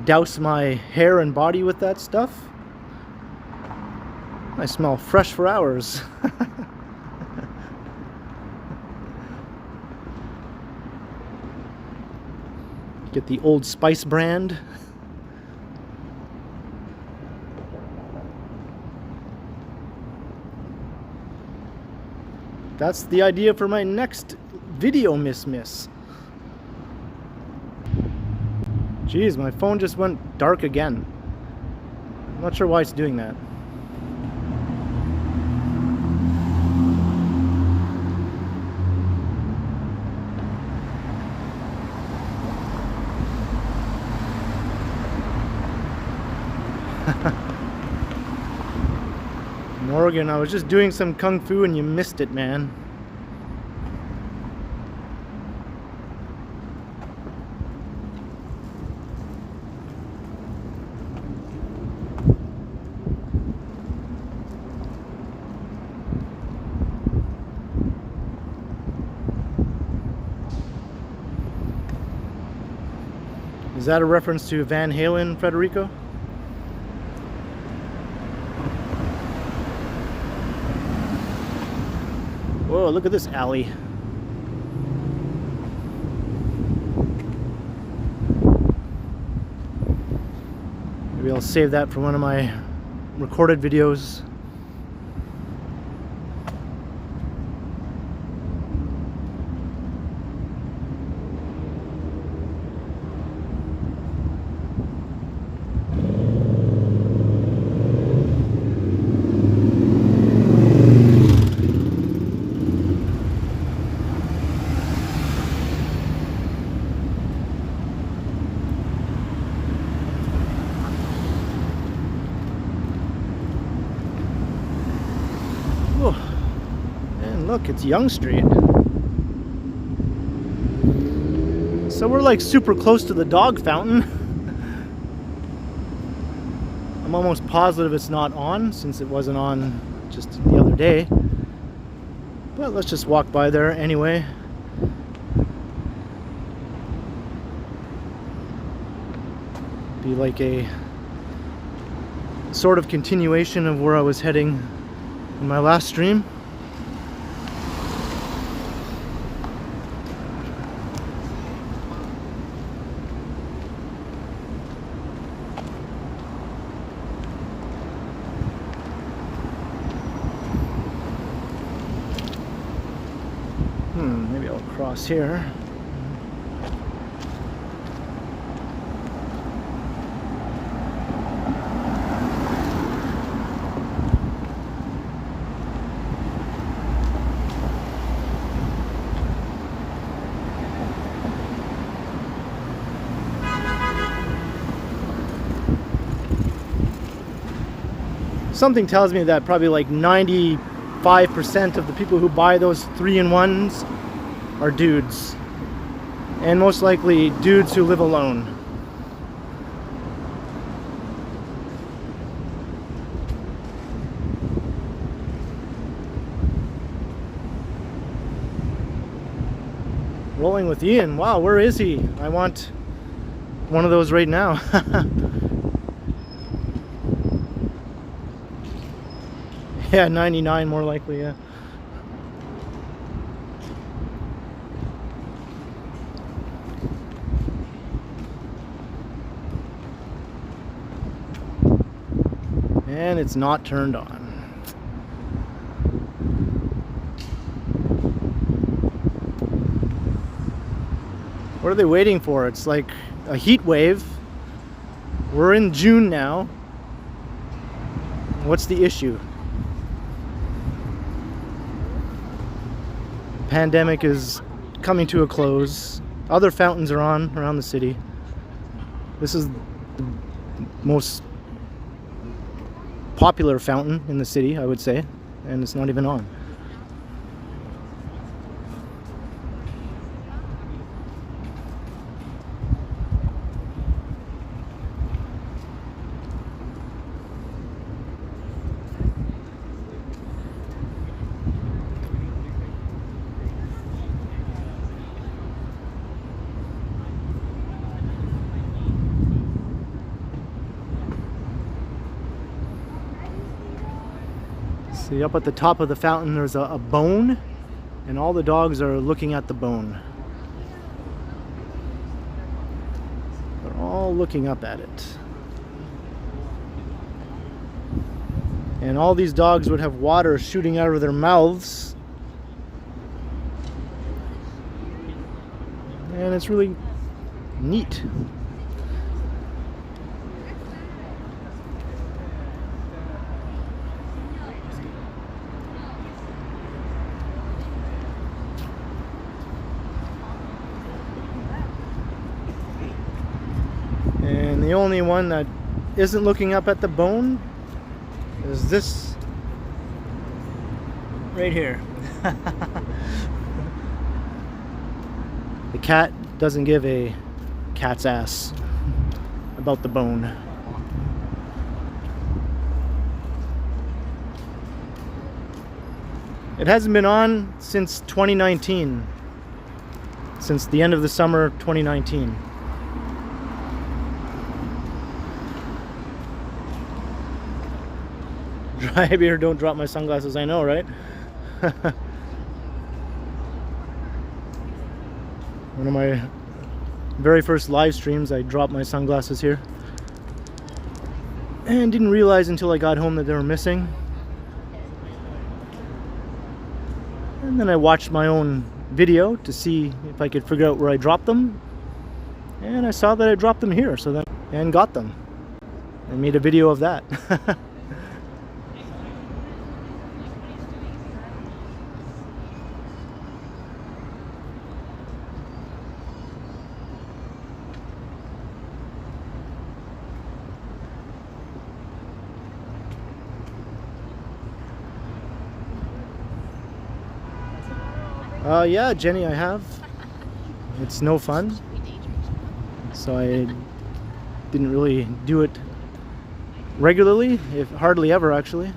douse my hair and body with that stuff, I smell fresh for hours. Get the Old Spice brand. That's the idea for my next video, Miss. Jeez, my phone just went dark again. I'm not sure why it's doing that. Morgan, I was just doing some kung fu and you missed it, man. Is that a reference to Van Halen, Federico? Whoa, look at this alley. Maybe I'll save that for one of my recorded videos. Look, it's Young Street. So we're like super close to the dog fountain. I'm almost positive it's not on since it wasn't on just the other day. But let's just walk by there anyway. Be like a sort of continuation of where I was heading in my last stream. Maybe I'll cross here. Something tells me that probably like 95% of the people who buy those 3-in-1s are dudes, and most likely dudes who live alone. Rolling with Ian. Wow, where is he? I want one of those right now. Yeah, 99 more likely, yeah. And it's not turned on. What are they waiting for? It's like a heat wave. We're in June now. What's the issue? Pandemic is coming to a close. Other fountains are on around the city. This is the most popular fountain in the city, I would say, and it's not even on. See, up at the top of the fountain there's a bone, and all the dogs are looking at the bone. They're all looking up at it. And all these dogs would have water shooting out of their mouths. And it's really neat. And the only one that isn't looking up at the bone is this right here. The cat doesn't give a cat's ass about the bone. It hasn't been on since 2019, since the end of the summer 2019. Dry beer, don't drop my sunglasses, I know, right? One of my very first live streams, I dropped my sunglasses here. And didn't realize until I got home that they were missing. And then I watched my own video to see if I could figure out where I dropped them. And I saw that I dropped them here, so then, and got them. I made a video of that. Yeah, Jenny, I have. It's no fun. So I didn't really do it regularly, if hardly ever actually.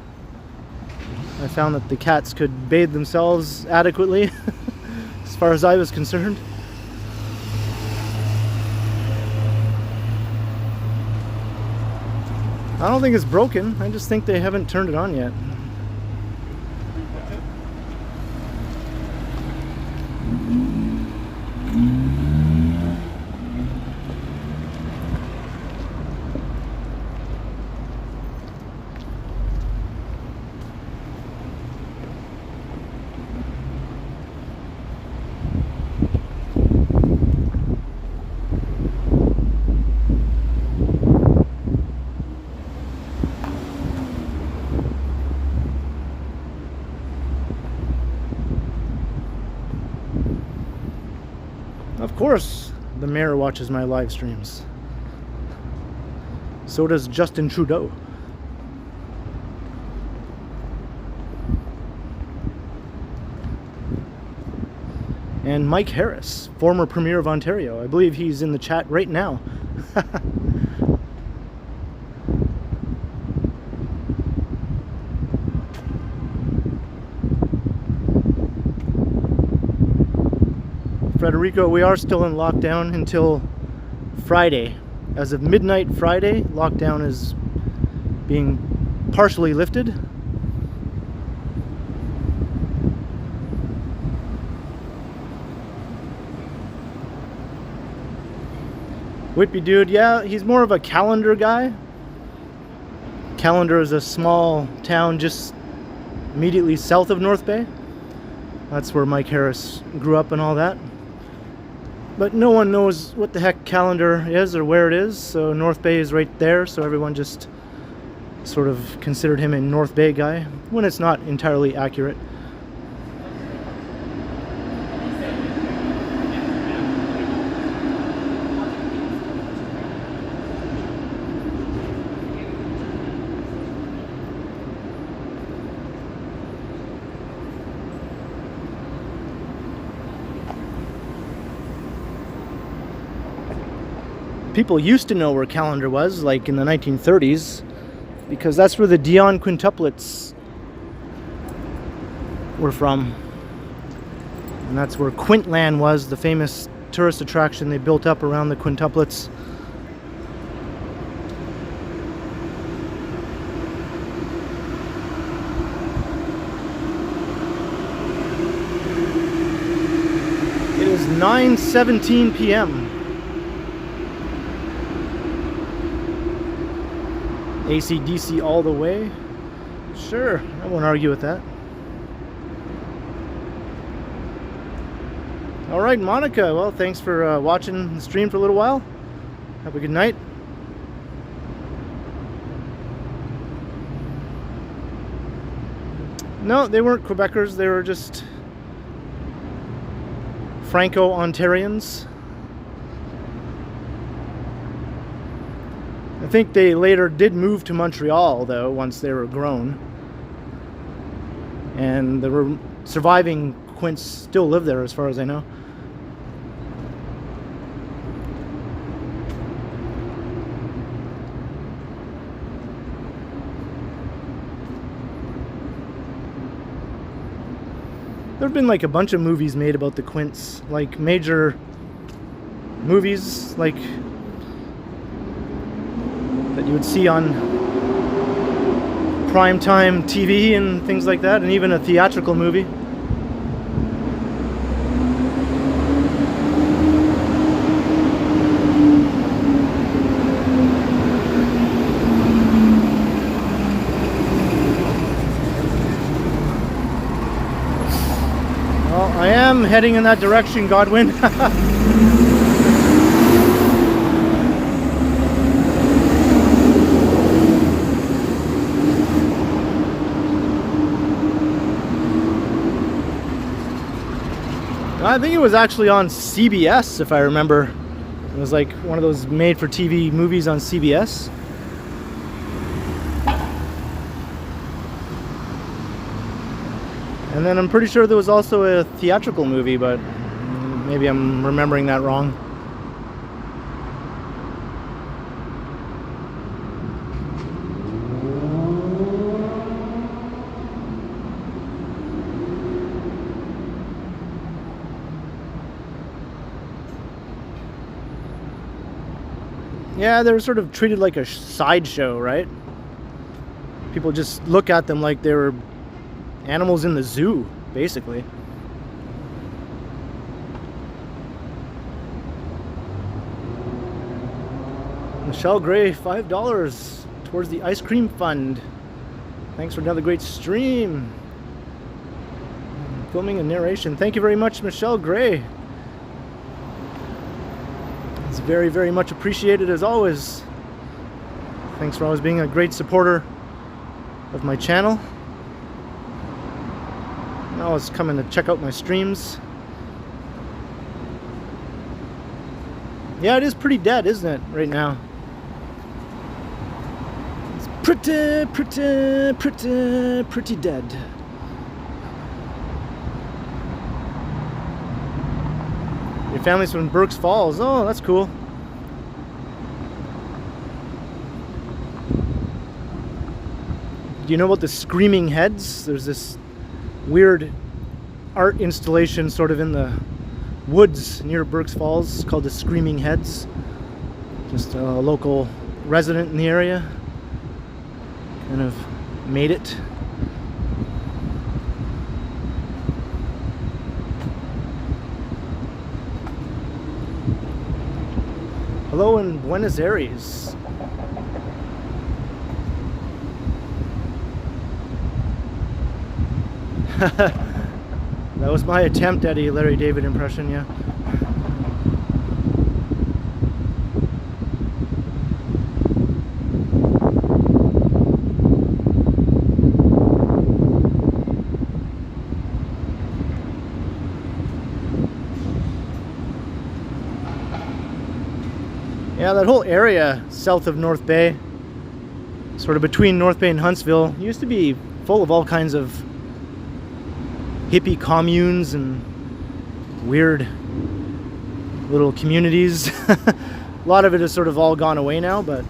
I found that the cats could bathe themselves adequately as far as I was concerned. I don't think it's broken, I just think they haven't turned it on yet. Of course, the mayor watches my live streams. So does Justin Trudeau. And Mike Harris, former Premier of Ontario. I believe he's in the chat right now. Frederico, we are still in lockdown until Friday. As of midnight Friday, lockdown is being partially lifted. Whitby dude, yeah, he's more of a Calendar guy. Calendar is a small town just immediately south of North Bay. That's where Mike Harris grew up and all that. But no one knows what the heck Calendar is or where it is, so North Bay is right there, so everyone just sort of considered him a North Bay guy, when it's not entirely accurate. people used to know where Callender was, like in the 1930s, because that's where the Dion quintuplets were from. And that's where Quintland was, the famous tourist attraction they built up around the quintuplets. It is 9:17 p.m. AC/DC all the way. Sure, I won't argue with that. All right, Monica. Well, thanks for watching the stream for a little while. Have a good night. No, they weren't Quebecers. They were just Franco-Ontarians. I think they later did move to Montreal, though, once they were grown. And the surviving Quints still live there, as far as I know. There have been like a bunch of movies made about the Quints, like major movies, like that you would see on primetime TV and things like that, and even a theatrical movie. Well, I am heading in that direction, Godwin. I think it was actually on CBS, if I remember. It was like one of those made-for-TV movies on CBS. And then I'm pretty sure there was also a theatrical movie, but maybe I'm remembering that wrong. Yeah, they're sort of treated like a sideshow, right? People just look at them like they were animals in the zoo, basically. Michelle Gray, $5 towards the ice cream fund. Thanks for another great stream. Filming and narration. Thank you very much, Michelle Gray. It's very, very much appreciated as always. Thanks for always being a great supporter of my channel. Always coming to check out my streams. Yeah, it is pretty dead, isn't it, right now? It's pretty dead. Your family's from Burkes Falls. Oh, that's cool. Do you know about the Screaming Heads? There's this weird art installation sort of in the woods near Burkes Falls called the Screaming Heads. Just a local resident in the area kind of made it. Hello in Buenos Aires. That was my attempt at a Larry David impression, yeah. Yeah, that whole area south of North Bay, sort of between North Bay and Huntsville, used to be full of all kinds of hippie communes and weird little communities A lot of it is sort of all gone away now, but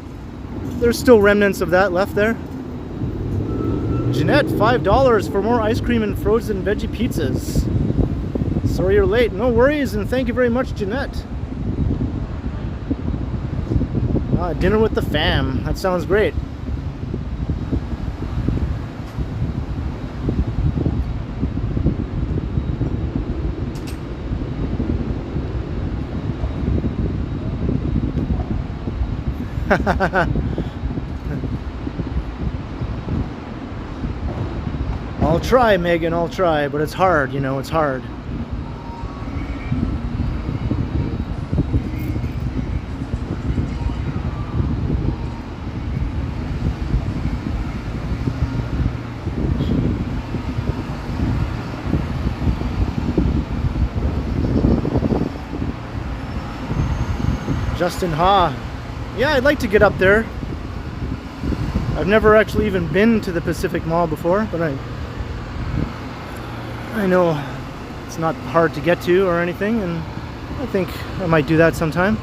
there's still remnants of that left there. Jeanette, $5 for more ice cream and frozen veggie pizzas. Sorry you're late. No worries, and thank you very much, Jeanette. Dinner with the fam. That sounds great. I'll try, Megan, I'll try, but it's hard, you know, it's hard. Justin Ha. Yeah, I'd like to get up there. I've never actually even been to the Pacific Mall before, but I know it's not hard to get to or anything, and I think I might do that sometime.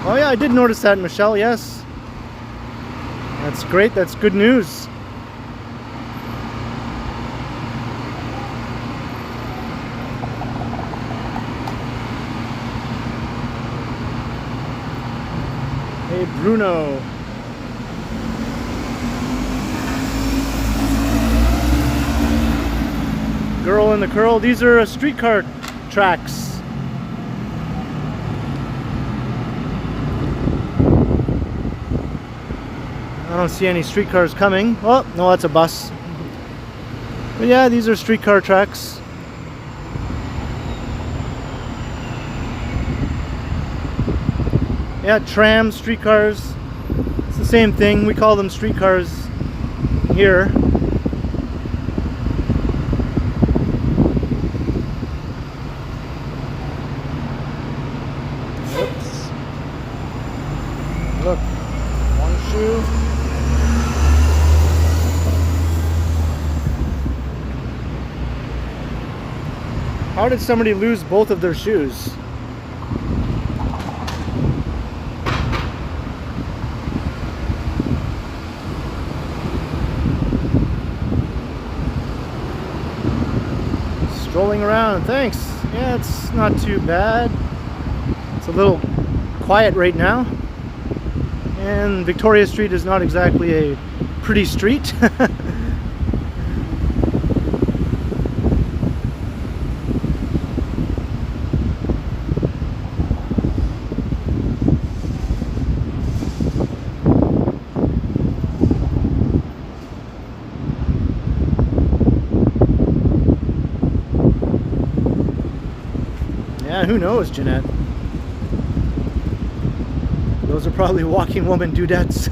Oh yeah, I did notice that, Michelle, yes. That's great, that's good news. Hey, Bruno. Girl in the Curl, these are streetcar tracks. I don't see any streetcars coming. Oh, no, that's a bus. But yeah, these are streetcar tracks. Yeah, trams, streetcars. It's the same thing. We call them streetcars here. Oops. Look, one shoe. How did somebody lose both of their shoes? Strolling around, thanks. Yeah, it's not too bad. It's a little quiet right now. And Victoria Street is not exactly a pretty street. Yeah, who knows, Jeanette? Those are probably walking woman dudettes.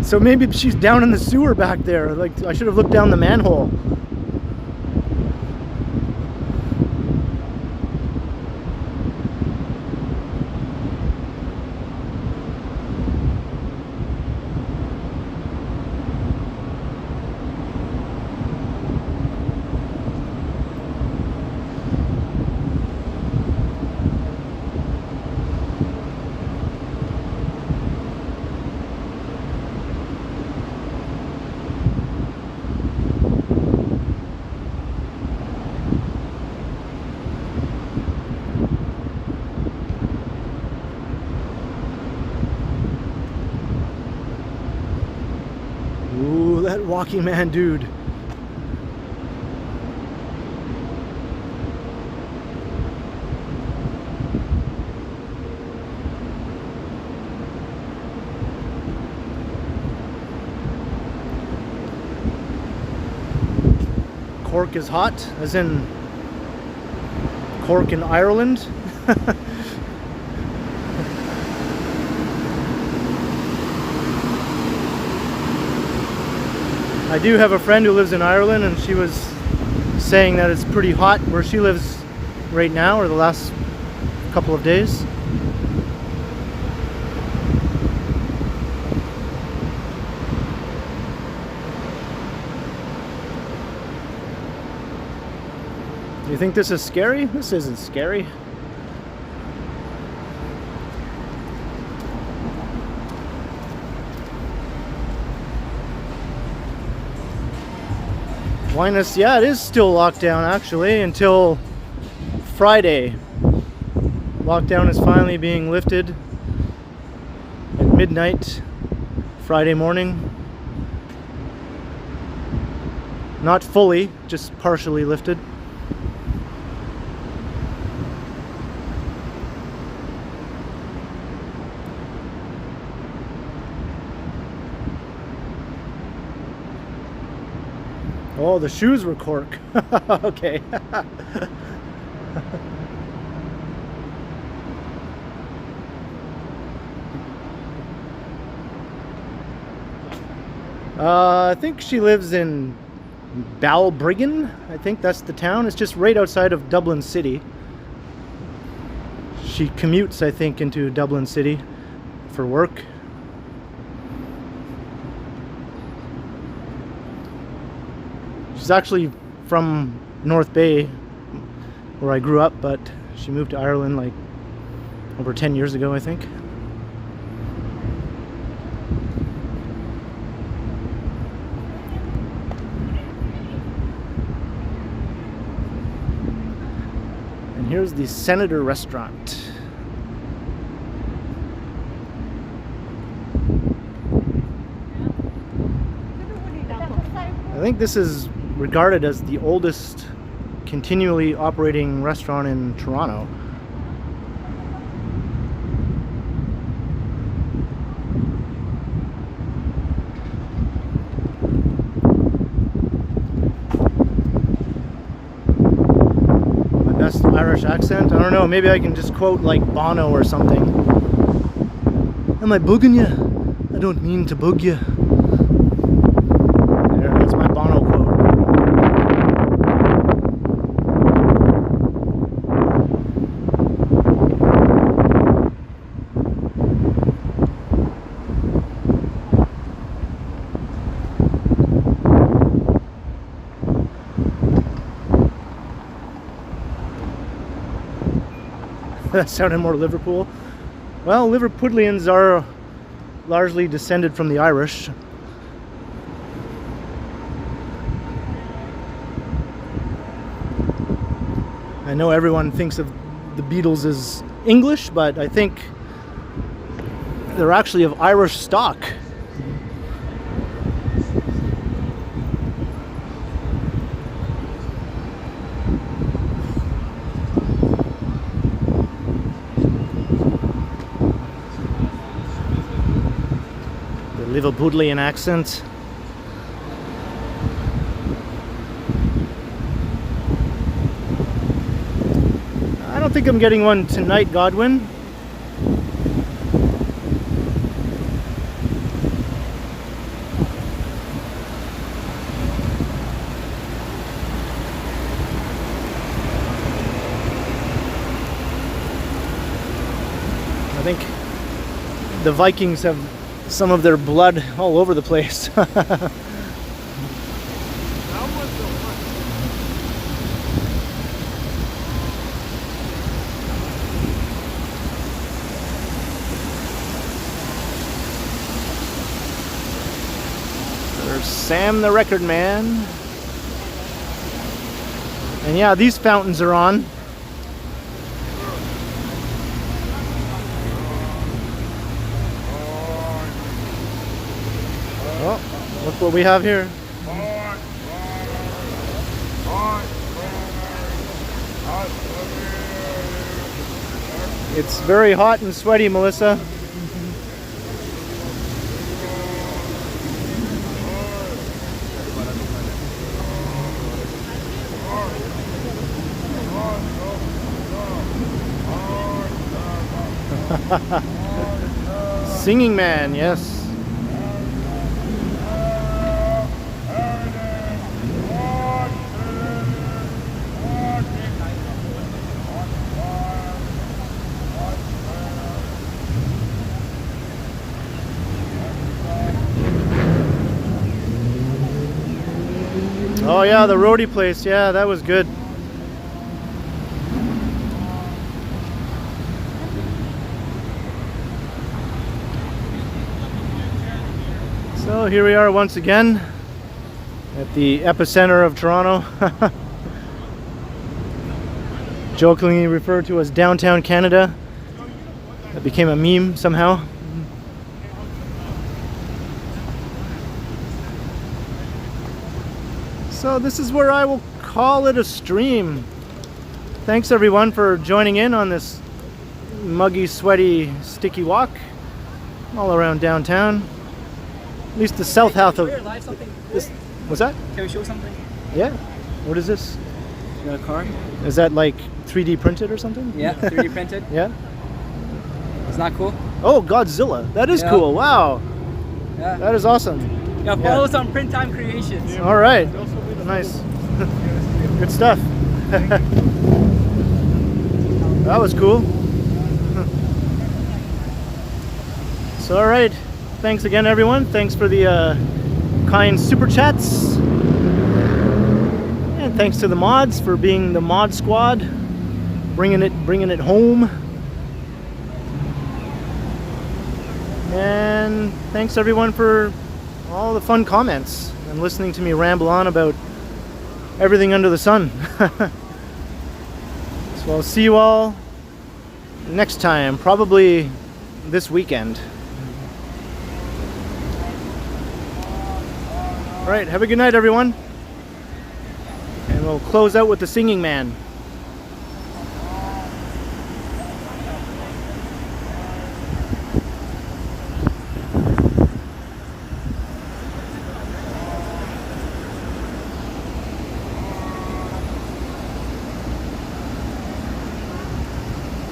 So maybe she's down in the sewer back there. Like, I should have looked down the manhole. Ooh, that walking man dude. Cork is hot, as in Cork in Ireland. I do have a friend who lives in Ireland, and she was saying that it's pretty hot where she lives right now, or the last couple of days. You think this is scary? This isn't scary. Winus, yeah, it is still locked down actually until Friday. Lockdown is finally being lifted at midnight Friday morning. Not fully, just partially lifted. Oh, the shoes were cork. Okay. I think she lives in Balbriggan. I think that's the town. It's just right outside of Dublin City. She commutes, I think, into Dublin City for work. She's actually from North Bay, where I grew up, but she moved to Ireland like over 10 years ago, I think. And here's the Senator Restaurant. I think this is regarded as the oldest continually operating restaurant in Toronto. My best Irish accent? I don't know, maybe I can just quote like Bono or something. Am I bugging you? I don't mean to bug you. There, that's my Bono quote. That sounded more Liverpool. Well, Liverpudlians are largely descended from the Irish. I know everyone thinks of the Beatles as English, but I think they're actually of Irish stock. Liverpudlian accent. I don't think I'm getting one tonight, Godwin. I think the Vikings have some of their blood all over the place. There's Sam the Record Man. And yeah, these fountains are on. Oh, look what we have here. It's very hot and sweaty, Melissa. Singing Man, yes. Oh yeah, the roadie place. Yeah, that was good. So here we are once again at the epicenter of Toronto. Jokingly referred to as downtown Canada. That became a meme somehow. So this is where I will call it a stream. Thanks everyone for joining in on this muggy, sweaty, sticky walk all around downtown. At least the south half of this. What's that? Can we show something? Yeah. What is this? You got a car? Is that like 3D printed or something? Yeah, 3D printed. Yeah. It's not cool? Oh, Godzilla. That is cool. Wow. Yeah. That is awesome. Yeah, follow us on Print Time Creations. All right. Nice. Good stuff. That was cool. So, all right. Thanks again, everyone. Thanks for the kind super chats. And thanks to the mods for being the mod squad, bringing it home. And thanks everyone for all the fun comments and listening to me ramble on about everything under the sun. So I'll see you all next time, probably this weekend. All right, have a good night, everyone. And we'll close out with the singing man.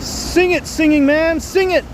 Sing it, singing man, sing it!